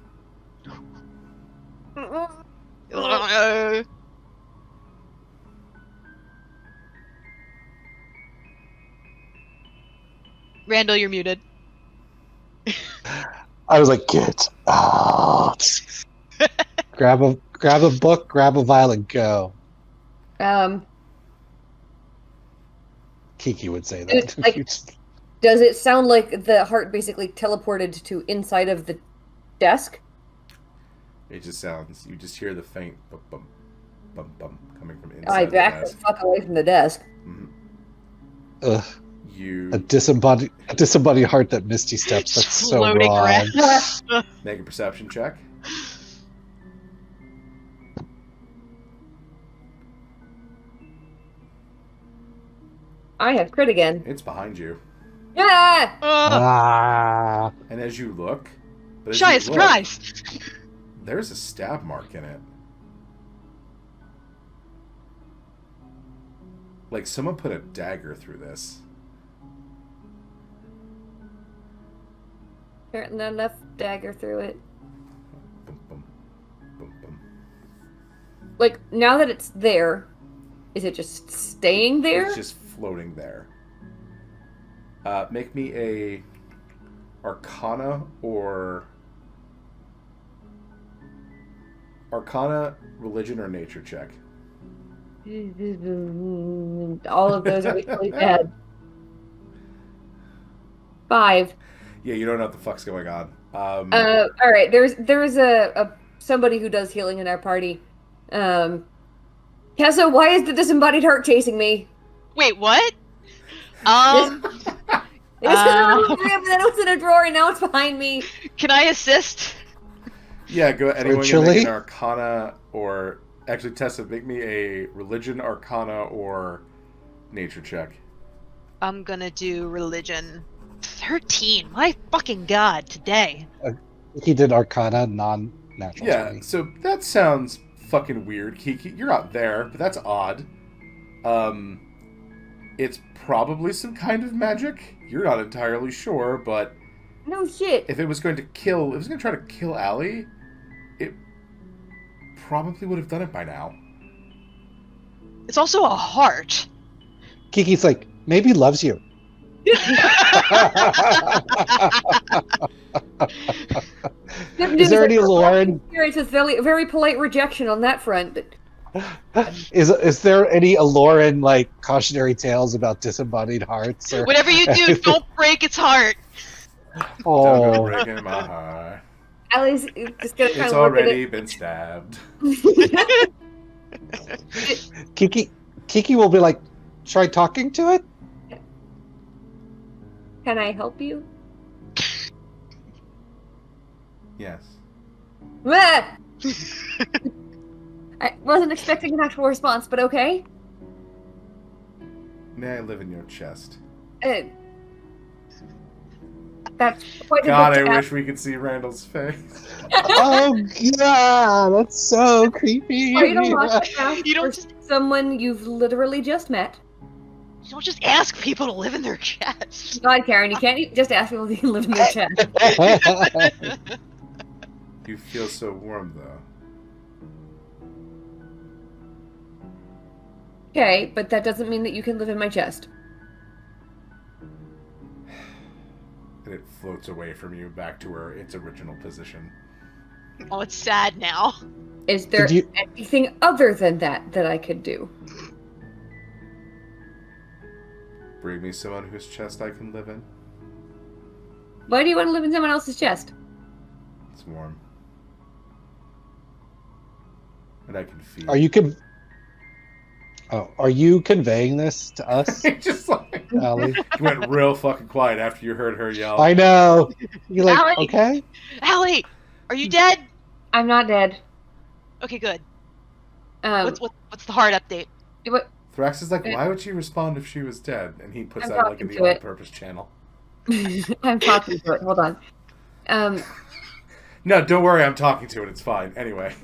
Randall, you're muted. I was like, get out. grab a book, grab a vial, and go. Kiki would say that. Like, does it sound like the heart basically teleported to inside of the desk? It just sounds. You just hear the faint bum bum, bum bum coming from inside. I the backed the desk. fuck away from the desk. Ugh. You A disembodied heart that Misty steps. That's so Floating wrong. around. make a perception check. I have crit again. It's behind you, Yeah! Ah. and as you look, but as Shy you is surprised. look, there's a stab mark in it. Like someone put a dagger through this. Apparently not enough dagger through it. Bum, bum, bum, bum. Like, now that it's there, is it just staying there? It's just floating there. Make me a Arcana, Religion, or Nature check. All of those are equally bad. 5. Yeah, you don't know what the fuck's going on. All right. There's a somebody who does healing in our party. Tessa, why is the disembodied heart chasing me? Wait, what? It was in a room, and then it was in a drawer, and now it's behind me. Can I assist? Yeah, go. Anyone can Virtually? make an Arcana, or actually, Tessa, make me a Religion, Arcana, or Nature check. I'm gonna do religion. 13. My fucking god, today. He did Arcana, non-natural. Yeah, 20. so that sounds fucking weird, Kiki. You're not there, but that's odd. It's probably some kind of magic. You're not entirely sure, but No shit. if it was going to try to kill Allie, it probably would have done it by now. It's also a heart. Kiki's like, maybe loves you. Is there any lore in Experience is very, very polite rejection on that front. is there any allure in like cautionary tales about disembodied hearts or Whatever you do, don't break its heart. Don't go oh breaking my heart. Allie's just gonna kind It's of look at already been stabbed. it. Kiki will be like, try talking to it? Can I help you? Yes. Ah! I wasn't expecting an actual response, but okay. May I live in your chest? That's quite a God, bit I to wish we could see Randall's face. Oh god, that's so creepy. quite a lot to ask You don't for just- someone you've literally just met. You don't just ask people to live in their chest. God, Karen, you can't just ask people if you live in their chest. You feel so warm, though. Okay, but that doesn't mean that you can live in my chest. And it floats away from you back to its original position. Oh, it's sad now. Is there Did you- anything other than that I could do? Bring me someone whose chest I can live in. Why do you want to live in someone else's chest? It's warm. And I can feel. Are you conveying this to us, Just like Allie? you went real fucking quiet after you heard her yell. I know. You're like, Allie! okay. Allie, are you dead? I'm not dead. Okay, good. Um, What's the hard update? what- Thrax is like, why would she respond if she was dead? And he puts I'm that like in talking the to it. all-purpose channel. I'm talking to it. Hold on. No, don't worry, I'm talking to it. It's fine. Anyway.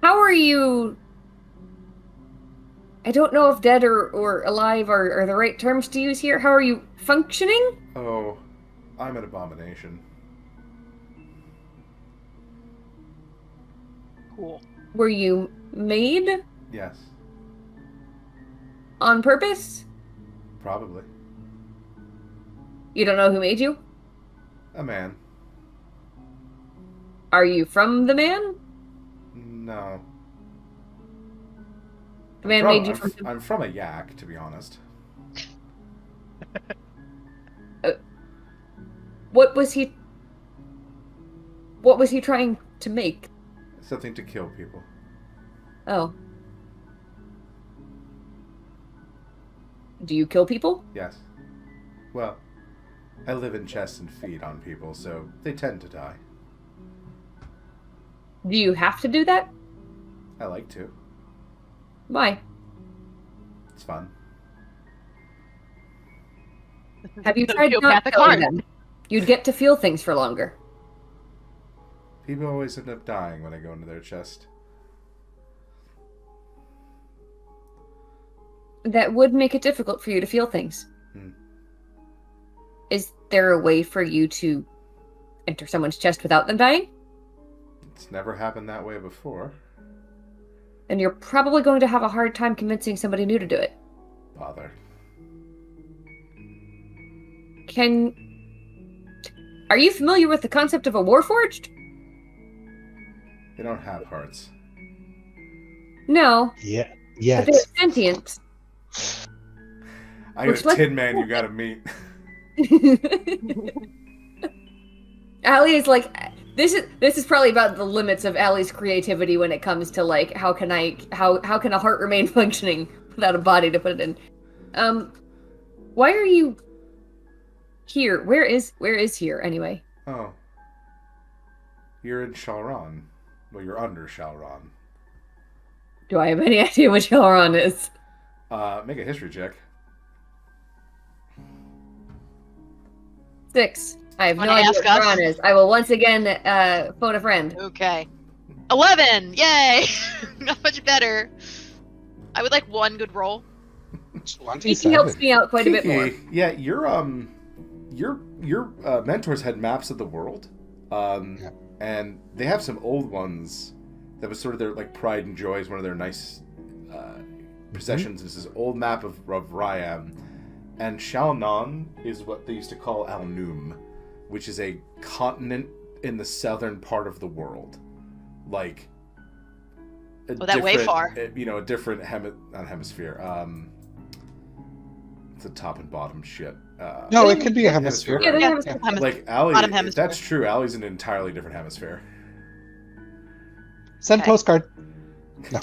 How are you? I don't know if dead or alive are the right terms to use here. How are you functioning? Oh, I'm an abomination. Cool. Were you made Yes, on purpose? probably. You don't know who made you? A man. Are you from the man? No. The man made you from the... I'm from a yak, to be honest. What was he trying to make? Something to kill people. Oh. Do you kill people? Yes. Well, I live in chests and feed on people, so they tend to die. Do you have to do that? I like to. Why? It's fun. Have you tried not Sociopathic killing heart. them? You'd get to feel things for longer. People always end up dying when I go into their chest. That would make it difficult for you to feel things. Hmm. Is there a way for you to enter someone's chest without them dying? It's never happened that way before. Then you're probably going to have a hard time convincing somebody new to do it. Bother. Are you familiar with the concept of a warforged? They don't have hearts. No, Yeah. but Yes. they have sentience. I Which got a Tin Man you gotta meet. Allie is like, this is probably about the limits of Allie's creativity when it comes to like how can a heart remain functioning without a body to put it in. Why are you here? Where is here anyway? Oh. You're in Shalron. Well, you're under Shalron. Do I have any idea what Shalron is? Make a history check. 6. I have no Wanna idea ask what us? Shalron is. I will once again phone a friend. Okay. 11! Yay! Not much better. I would like one good roll. He helps me out quite a bit more. Kiki, yeah, your mentors had maps of the world, and they have some old ones that was sort of their like pride and joy is one of their nice processions. This is old map of Ryam. And Xiaonan is what they used to call Al-Num, which is a continent in the southern part of the world. Like, that way far. A different not hemisphere. It's a top and bottom shit. No, it could be a hemisphere. Yeah, they have a Hemisphere. Like Allie, Bottom if hemisphere. that's true, Allie's an entirely different hemisphere. Send Okay. postcard. No.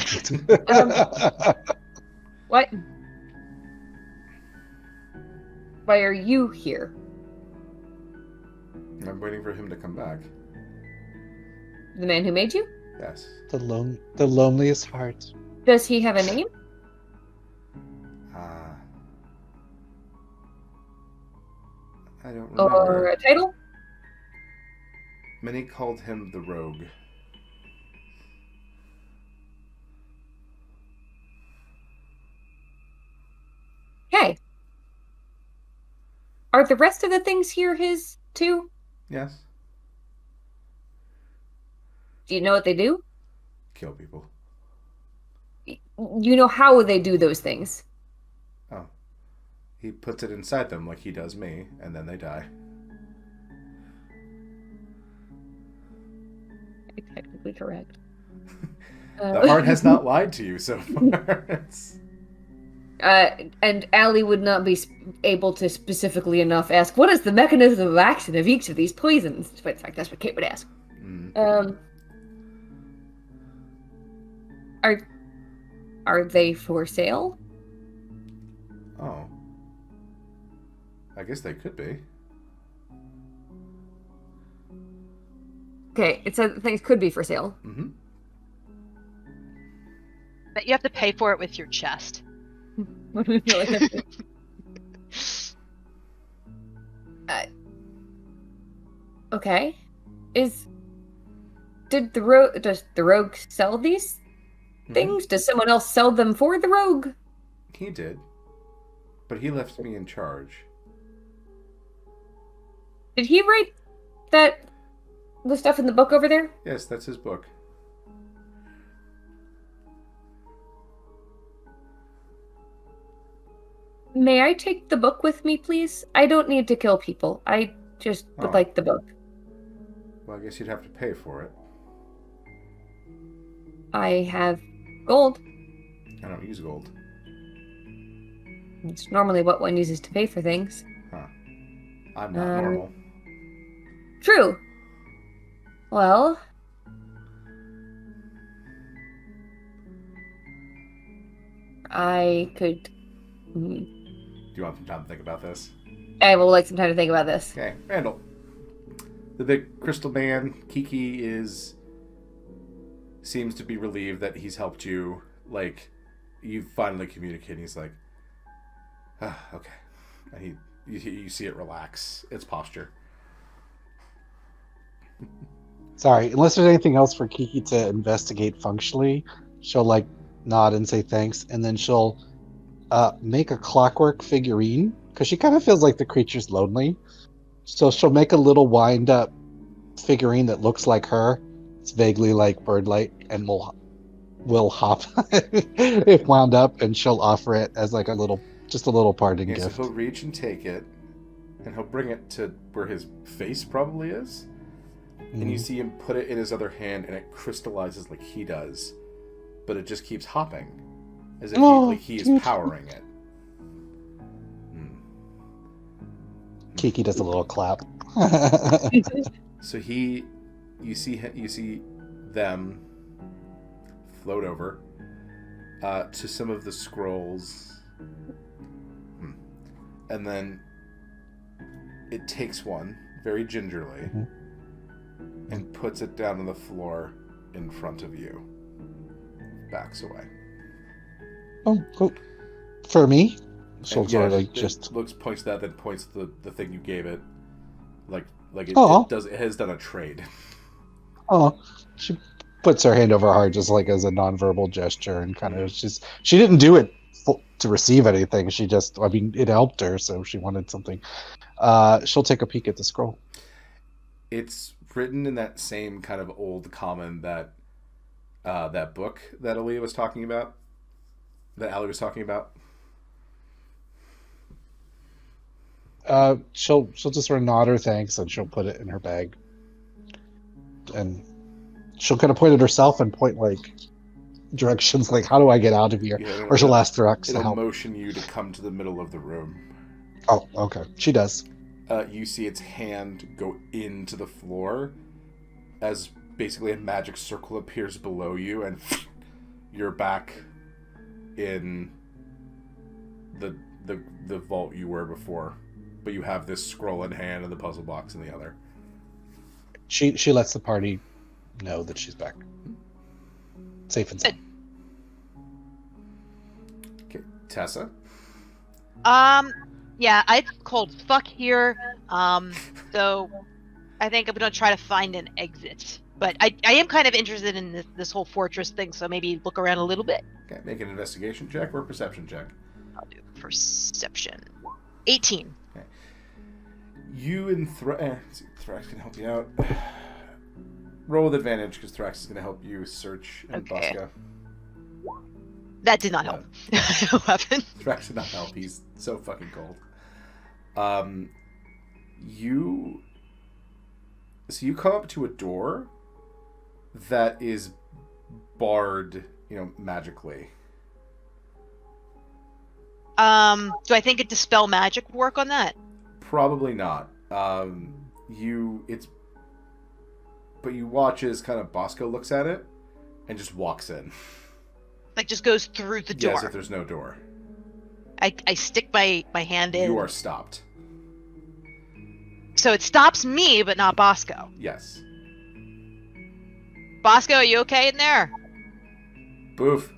What? Why are you here? I'm waiting for him to come back. The man who made you? Yes. the loneliest heart. Does he have a name? I don't remember. Or a title? Many called him the Rogue. Hey. Are the rest of the things here his too? Yes. Do you know what they do? Kill people. You know how they do those things. Oh. He puts it inside them like he does me, and then they die. Technically correct. The heart has not lied to you so far. And Allie would not be able to specifically enough ask, what is the mechanism of action of each of these poisons? Despite the fact that's what Kate would ask. Mm. Are they for sale? Oh. I guess they could be. Okay, it said things could be for sale. Mm-hmm. But you have to pay for it with your chest. What do we feel like okay. Does the rogue sell these things? Does someone else sell them for the rogue? He did. But he left me in charge. Did he write the stuff in the book over there? Yes, that's his book. May I take the book with me, please? I don't need to kill people. I just would Oh. like the book. Well, I guess you'd have to pay for it. I have gold. I don't use gold. It's normally what one uses to pay for things. Huh. I'm not normal. True. Well, I could. Do you want some time to think about this? I will like some time to think about this. Okay, Randall. The big crystal man, Kiki, seems to be relieved that he's helped you. Like, you finally communicate. He's like, okay. And you see it relax. Its posture. Sorry, unless there's anything else for Kiki to investigate functionally, she'll like nod and say thanks, and then she'll make a clockwork figurine because she kind of feels like the creature's lonely. So she'll make a little wind-up figurine that looks like her. It's vaguely like bird-like, and will hop if wound up, and she'll offer it as like a little parting Okay, so gift. he'll reach and take it, and he'll bring it to where his face probably is. And you see him put it in his other hand, and it crystallizes like he does. But it just keeps hopping. As if he is powering it. Kiki does a little clap. So you see them float over to some of the scrolls. And then it takes one, very gingerly, and puts it down on the floor in front of you. Backs away. Oh, cool. For me? She'll And, sort of yeah, like it just... points to that, then points to the thing you gave it. Like Aw. it has done a trade. Oh, she puts her hand over her heart just like as a nonverbal gesture, and kind of she didn't do it to receive anything. She just, I mean, it helped her, so she wanted something. She'll take a peek at the scroll. It's written in that same kind of old common that book that Aaliyah was talking about. that Allie was talking about? She'll just sort of nod her thanks, and she'll put it in her bag. And she'll kind of point at herself and point like directions, like, how do I get out of here? Yeah, Or she'll ask Thrax to it'll help. motion you to come to the middle of the room. Oh, okay. She does. You see its hand go into the floor as basically a magic circle appears below you, and you're back in the vault you were before. But you have this scroll in hand and the puzzle box in the other. She lets the party know that she's back. Safe and sound. Okay, Tessa? Yeah, I called fuck here. So I think I'm gonna try to find an exit. But I am kind of interested in this whole fortress thing, so maybe look around a little bit. Okay, make an investigation check or a perception check. I'll do perception. 18. Okay. You and Thrax can help you out. Roll with advantage because Thrax is going to help you search and Okay. Bosca. That did not help. 11. Thrax did not help. He's so fucking cold. You come up to a door that is barred, magically. Do I think a dispel magic would work on that? Probably not. But you watch as kind of Bosco looks at it and just walks in. Like just goes through the door. Yes, if there's no door. I stick my hand in. You are stopped. So it stops me, but not Bosco. Yes. Bosco, are you okay in there? Boof.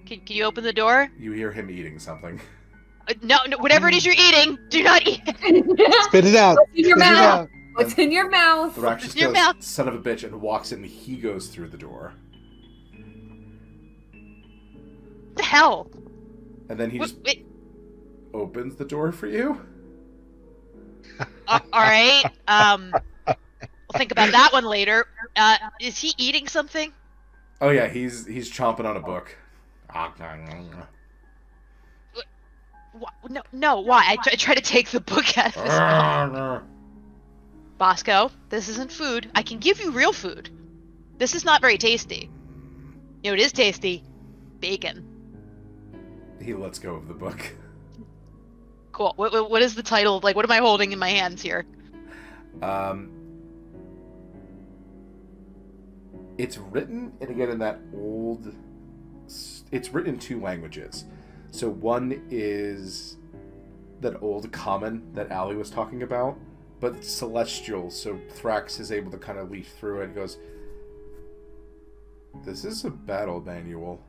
Can you open the door? You hear him eating something. No, whatever it is you're eating, do not eat. Spit it out. What's in your Spit it mouth? out. What's in your mouth? Thrax just In your goes, mouth. son of a bitch, and walks in, and he goes through the door. What the hell? And then he What, just wait, opens the door for you. all right. We'll think about that one later. Is he eating something? Oh yeah, he's chomping on a book. No. Why? I try to take the book out of his mouth. Bosco, this isn't food. I can give you real food. This is not very tasty. You know, it is tasty. Bacon. He lets go of the book. Cool. What is the title? Like, what am I holding in my hands here? It's written, and again in that old... It's written in two languages. So one is that old common that Allie was talking about, but it's celestial, so Thrax is able to kind of leaf through it and goes, this is a battle manual.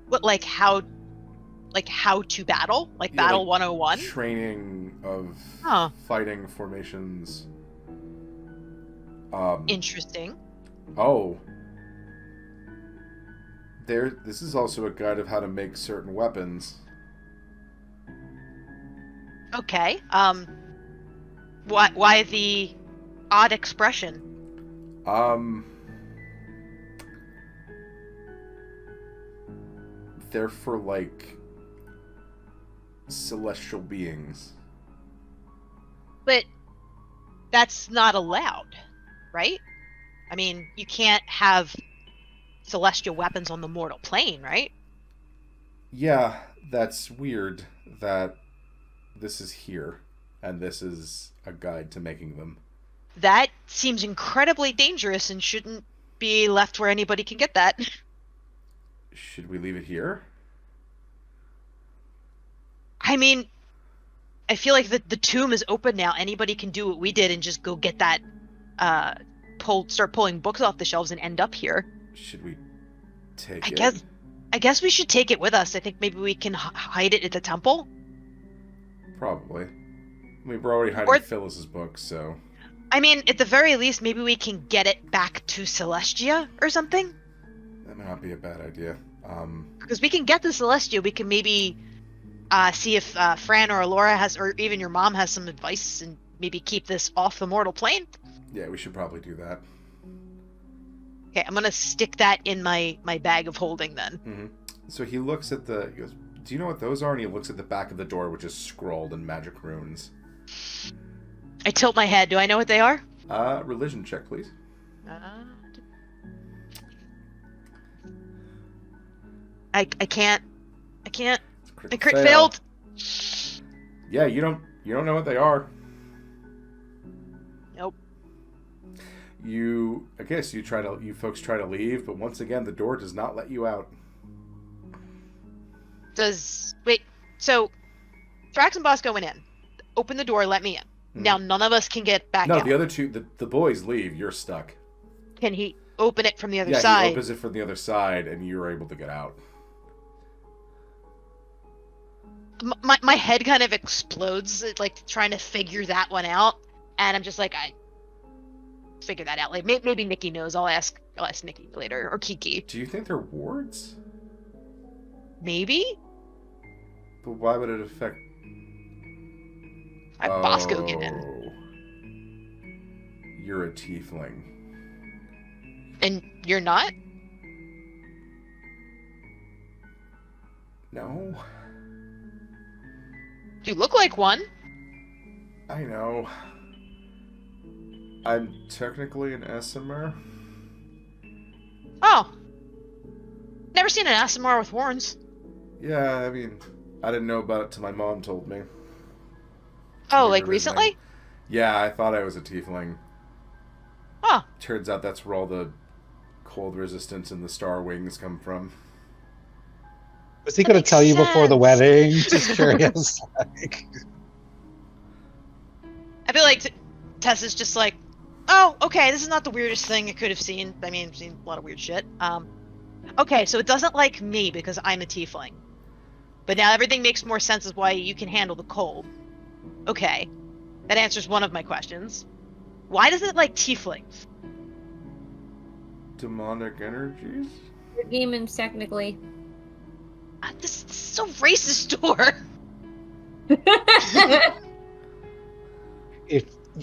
What, like how to battle? Like Yeah, Battle like 101? Training of Huh. fighting formations. Interesting. Oh. This is also a guide of how to make certain weapons. Okay. Why the odd expression? They're for, like, celestial beings. But that's not allowed, right? I mean, you can't have celestial weapons on the mortal plane, right? Yeah, that's weird that this is here, and this is a guide to making them. That seems incredibly dangerous and shouldn't be left where anybody can get that. Should we leave it here? I mean, I feel like the tomb is open now. Anybody can do what we did and just go get that, start pulling books off the shelves and end up here. Should we take it? I guess we should take it with us. I think maybe we can hide it at the temple. Probably. I mean, we're already hiding Or- Phyllis's books, so... I mean, at the very least, maybe we can get it back to Celestia or something. That may not be a bad idea. Because we can get the Celestia, we can maybe see if Fran or Alora has, or even your mom has some advice, and maybe keep this off the mortal plane. Yeah, we should probably do that. Okay, I'm gonna stick that in my bag of holding then. So he looks at the... He goes, do you know what those are? And he looks at the back of the door, which is scrawled in magic runes. I tilt my head. Do I know what they are? Religion check, please. I can't. I Critical crit fail. failed. Yeah, you don't know what they are. Nope. I guess you folks try to leave, but once again the door does not let you out. Wait, so Thrax and Bosco went in. Open the door, let me in. Now none of us can get back out. No, the other two, the boys leave, you're stuck. Can he open it from the other Yeah, side? he opens it from the other side and you're able to get out. My head kind of explodes, like trying to figure that one out, and I'm just like, I figure that out. Like maybe Nikki knows. I'll ask Nikki later, or Kiki. Do you think they're wards? Maybe. But why would it affect? I Bosco get in, You're a tiefling. and you're not. No. You look like one. I know. I'm technically an Aasimar. Oh. Never seen an Aasimar with horns. Yeah, I mean, I didn't know about it till my mom told me. Oh, Weird like originally. recently? Yeah, I thought I was a tiefling. Huh. Turns out that's where all the cold resistance and the star wings come from. Was he going to makes tell you before the sense. wedding? Just curious. Like, I feel like Tessa's just like, oh, okay, this is not the weirdest thing I could have seen. I mean, I've seen a lot of weird shit. Okay, so it doesn't like me because I'm a tiefling. But now everything makes more sense as why you can handle the cold. Okay, that answers one of my questions. Why does it like tieflings? Demonic energies? They're demons, technically. This is so racist door.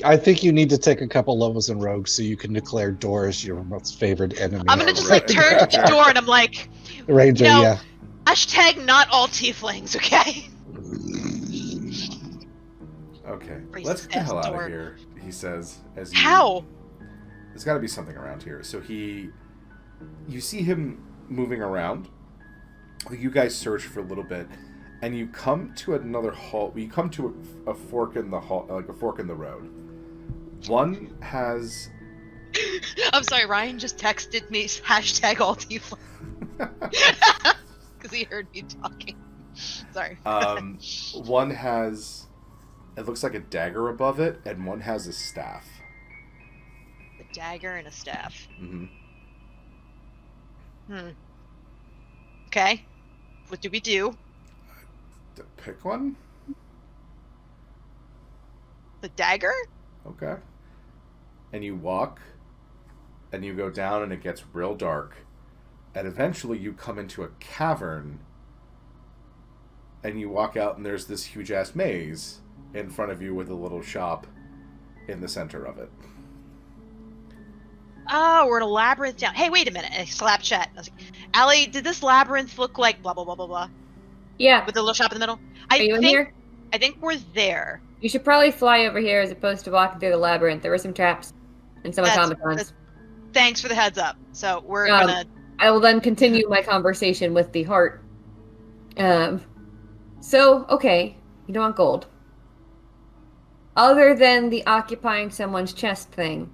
I think you need to take a couple levels in Rogue so you can declare Doors your most favorite enemy. I'm gonna just like turn to the door and I'm like, Ranger, No. yeah. hashtag not all tieflings, okay? Okay, Racist let's get the hell ass out of dork. here, he says. As you, How? There's got to be something around here. So you see him moving around. You guys search for a little bit, and you come to another hall. You come to a fork in the hall, like a fork in the road. One has. I'm sorry, Ryan just texted me hashtag all tieflings because he heard me talking. Sorry. One has. It looks like a dagger above it, and one has a staff. A dagger and a staff. Mm-hmm. Okay. What do we do? Pick one? The dagger? Okay. And you walk, and you go down, and it gets real dark. And eventually you come into a cavern, and you walk out, and there's this huge-ass maze in front of you with a little shop in the center of it. Oh, we're in a labyrinth down. Hey, wait a minute. I slapped chat. I was like, Allie, did this labyrinth look like blah, blah, blah, blah, blah? Yeah. With the little shop in the middle? Are you in here? I think we're there. You should probably fly over here as opposed to walking through the labyrinth. There were some traps and some automatons. Thanks for the heads up. So we're Um, gonna... I will then continue my conversation with the heart. So, okay, you don't want gold. Other than the occupying someone's chest thing,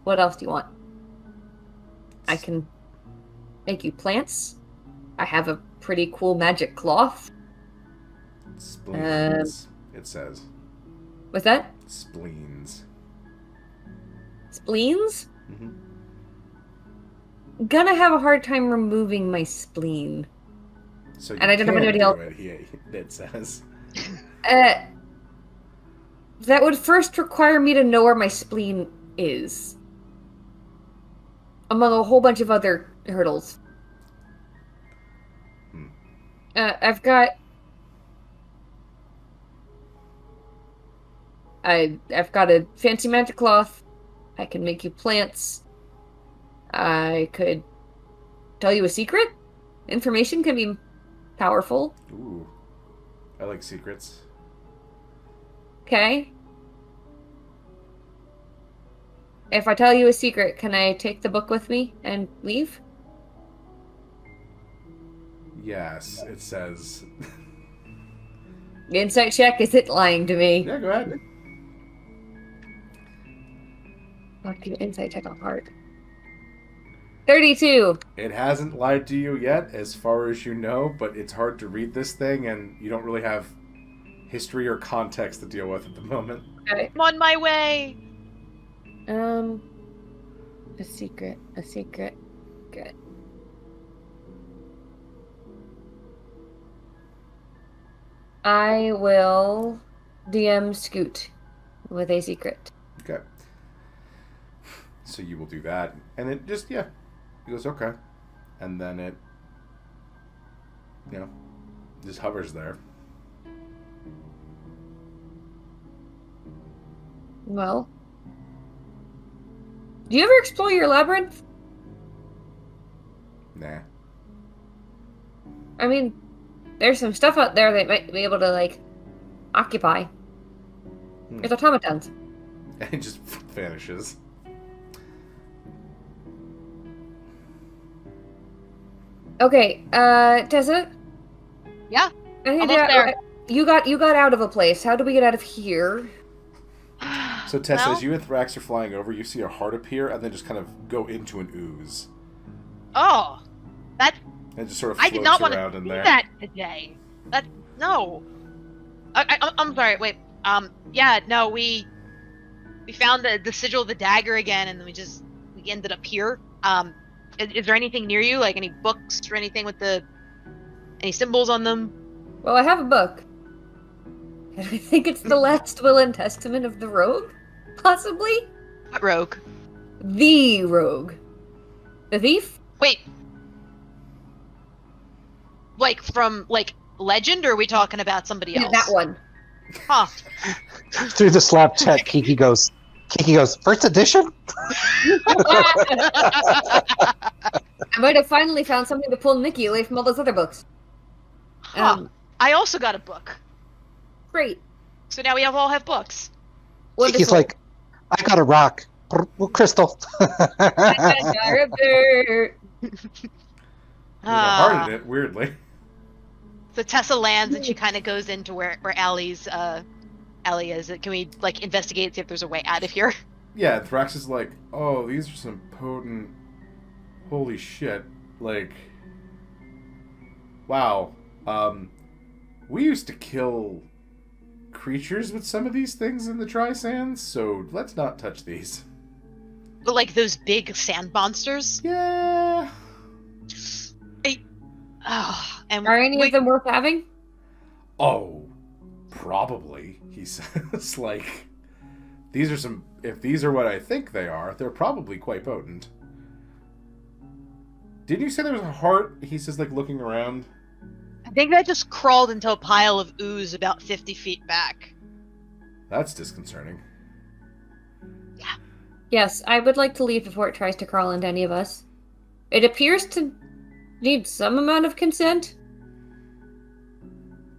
what else do you want? I can make you plants. I have a pretty cool magic cloth. Spleens, it says. What's that? Spleens. Spleens? Mm-hmm. Gonna have a hard time removing my spleen. So And I don't have anybody else. It says. That would first require me to know where my spleen is. Among a whole bunch of other hurdles. I've got a fancy magic cloth. I can make you plants. I could tell you a secret. Information can be powerful. Ooh. I like secrets. Okay. If I tell you a secret, can I take the book with me and leave? Yes, it says. Insight check, is it lying to me? Yeah, go ahead. Fucking insight check on heart. 32. It hasn't lied to you yet, as far as you know, but it's hard to read this thing, and you don't really have history or context to deal with at the moment. Okay. I'm on my way. A secret. Good. I will DM Scoot with a secret. Okay. So you will do that, and it just, yeah. He goes, okay. And then it, just hovers there. Well, do you ever explore your labyrinth? Nah. I mean, there's some stuff out there that might be able to, like, occupy. There's automatons. And it just vanishes. Okay, Tessa? Yeah, I need almost to- there. You got out of a place. How do we get out of here? So Tessa, Well- as you and Thrax are flying over, you see a heart appear and then just kind of go into an ooze. Oh, that And it just sort of I floats did not want around to in see there. that today. That no. I'm sorry. Wait. Yeah. No. We found the sigil of the dagger again, and then we ended up here. Is there anything near you, like any books or anything with any symbols on them? Well, I have a book. And I think it's the last will and testament of the rogue? Possibly? What rogue? The rogue. The thief? Wait. Like from legend, or are we talking about somebody else? Yeah, that one. Huh. Through the slap check, Kiki goes, first edition? I might have finally found something to pull Nikki away from all those other books. Huh. I also got a book. Great. So now we all have books. Kiki's Wonderful. like, I got a rock. Crystal. Robert. There's a heart in it, weirdly. So Tessa lands and she kind of goes into where Allie is. Can we investigate, see if there's a way out of here? Yeah, Thrax is like, oh, these are some potent... Holy shit. Wow. We used to kill creatures with some of these things in the Tri-Sands, so let's not touch these. But those big sand monsters? Yeah. And Are any of them worth having? Oh, probably, he says. These are some... If these are what I think they are, they're probably quite potent. Didn't you say there was a heart? He says, looking around. I think that just crawled into a pile of ooze about 50 feet back. That's disconcerting. Yes, I would like to leave before it tries to crawl into any of us. It appears to need some amount of consent.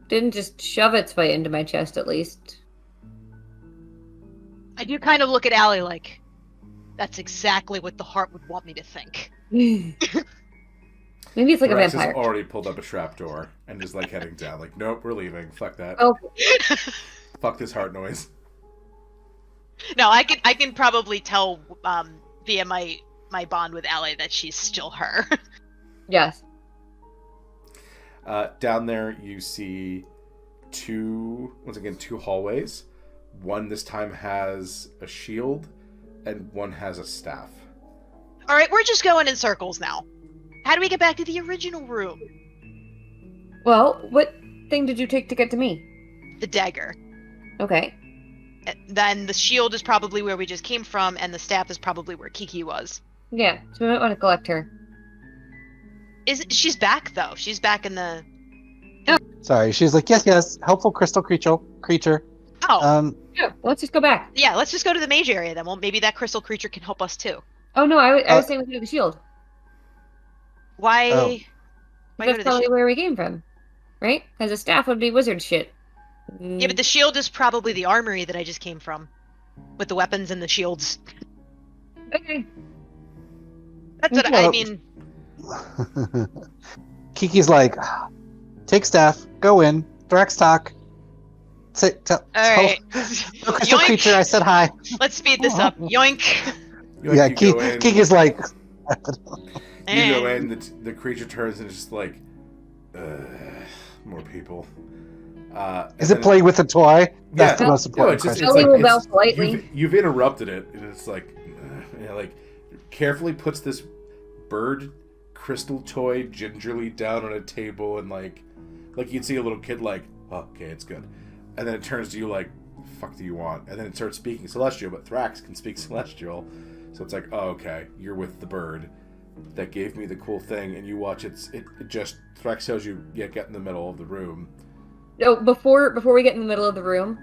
Didn't just shove its way into my chest, at least. I do kind of look at Allie like, that's exactly what the heart would want me to think. Maybe it's like Thrax a has vampire. already pulled up a trapdoor and is heading down. Nope, we're leaving. Fuck that. Oh, Fuck this heart noise. No, I can probably tell via my bond with Allie that she's still her. yes. Down there, you see two hallways. One this time has a shield, and one has a staff. All right, we're just going in circles now. How do we get back to the original room? Well, what thing did you take to get to me? The dagger. Okay. Then the shield is probably where we just came from, and the staff is probably where Kiki was. Yeah, so we might want to collect her. She's back though? She's back in the. Sorry, she's like, yes, helpful crystal creature. Oh. Yeah, let's just go back. Yeah, let's just go to the mage area then. Well, maybe that crystal creature can help us too. Oh no, I was saying we could do the shield. Why? Oh. Why go That's to the probably shield? where we came from, right? Because a staff would be wizard shit. Yeah, but the shield is probably the armory that I just came from, with the weapons and the shields. Okay. That's what I Well- mean. Kiki's like, take staff, go in, Thrax talk. Tell Alright. crystal Yoink! creature I said hi. Let's speed this up. Yoink! You go in, Kiki's like, you go in, the creature turns and it's just like, more people. is it playing with a toy? That's the Yeah. most important it's just, question. it's Ellie like, will bow politely. you've interrupted it, and it's like, like, carefully puts this bird crystal toy gingerly down on a table, and like you'd see a little kid like, oh, okay, it's good, and then it turns to you like, fuck do you want? And then it starts speaking Celestial, but Thrax can speak Celestial, so it's like, oh, okay, you're with the bird that gave me the cool thing, and you watch it just, Thrax tells you, yeah, get in the middle of the room. Oh, before we get in the middle of the room,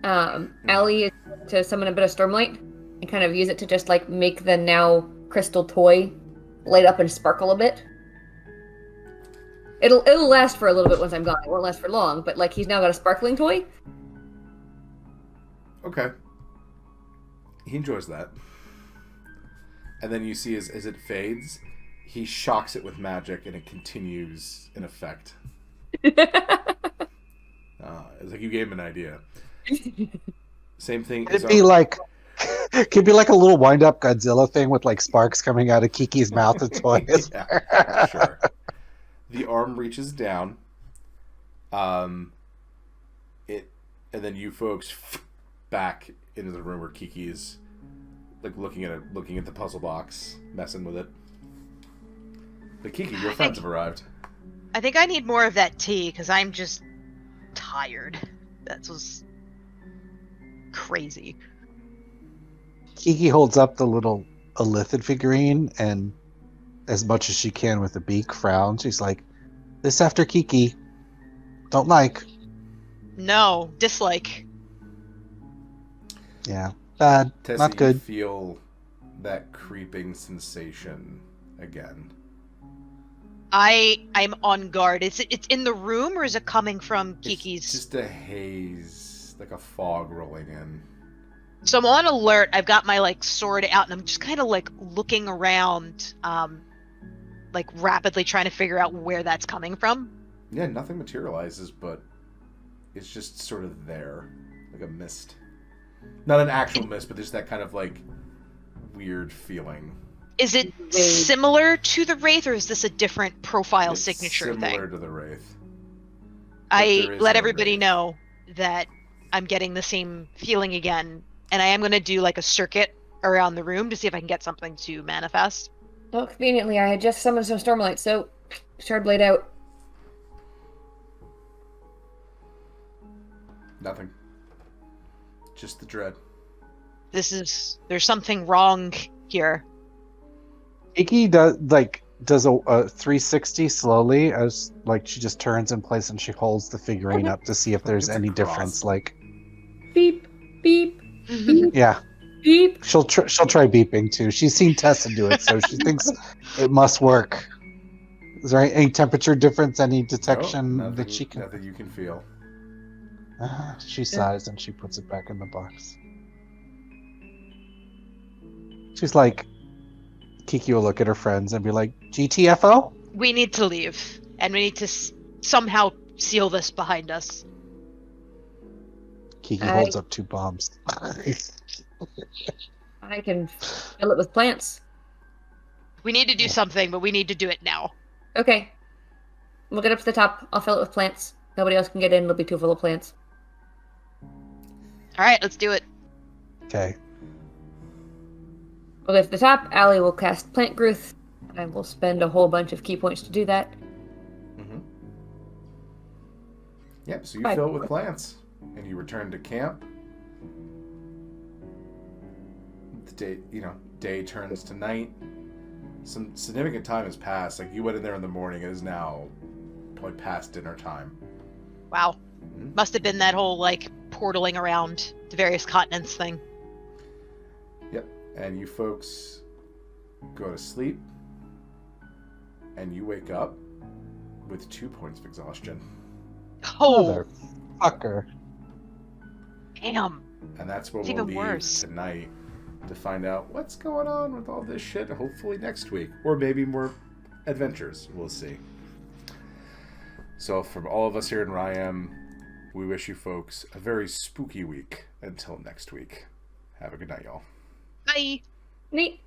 Allie is to summon a bit of Stormlight and kind of use it to just like make the now crystal toy light up and sparkle a bit. It'll last for a little bit once I'm gone. It won't last for long, but like he's now got a sparkling toy. Okay. He enjoys that. And then you see as it fades, he shocks it with magic and it continues in effect. It's like you gave him an idea. Same thing. Could be like a little wind-up Godzilla thing with like sparks coming out of Kiki's mouth and toys. Yeah, sure. The arm reaches down. And then you folks back into the room where Kiki's like looking at the puzzle box, messing with it. But Kiki, your friends have arrived. I think I need more of that tea, because I'm just tired. That was crazy. Kiki holds up the little Elithid figurine and, as much as she can with a beak, frowns. She's like, this after Kiki. Don't like. No, dislike. Yeah, bad. Tessie, Not good. You feel that creeping sensation again. I'm on guard. It's in the room, or is it coming from Kiki's? It's just a haze, like a fog rolling in. So I'm on alert. I've got my like sword out, and I'm just kind of like looking around, like rapidly trying to figure out where that's coming from. Yeah, nothing materializes, but it's just sort of there, like a mist. Not an actual mist, but just that kind of like weird feeling. Is it similar to the Wraith, or is this a different profile signature similar thing? Similar to the Wraith. I there is let no everybody Wraith. know that I'm getting the same feeling again, and I am going to do like a circuit around the room to see if I can get something to manifest. Well, conveniently, I had just summoned some Stormlight, so Shardblade out. Nothing. Just the dread. There's something wrong here. Kiki does a 360 slowly as like she just turns in place and she holds the figurine up to see if there's It's a any cross. difference. Like, Beep, beep, beep, yeah, beep. she'll try beeping too. She's seen Tessa do it, so she thinks it must work. Is there any temperature difference? Any detection Nope, that she can? Nothing you can feel. She sighs and she puts it back in the box. She's like, Kiki will look at her friends and be like, GTFO? We need to leave, and we need to somehow seal this behind us. Kiki holds up 2 bombs. I can fill it with plants. We need to do something, but we need to do it now. Okay. We'll get up to the top. I'll fill it with plants. Nobody else can get in. It'll be too full of plants. All right, let's do it. Okay. We'll get to the top. Allie will cast Plant Growth. I will spend a whole bunch of key points to do that. Mm-hmm. Yep, so you Right. fill it with plants. And you return to camp. The day turns to night. Some significant time has passed. Like, you went in there in the morning. It is now probably past dinner time. Wow. Mhm. Must have been that whole like portaling around the various continents thing. Yep. And you folks go to sleep. And you wake up. with 2 points of exhaustion. Oh, Motherfucker. damn. And that's where It's we'll even leave worse. tonight to find out what's going on with all this shit, hopefully next week. Or maybe more adventures. We'll see. So from all of us here in Ryam, we wish you folks a very spooky week until next week. Have a good night, y'all. Bye. Neat.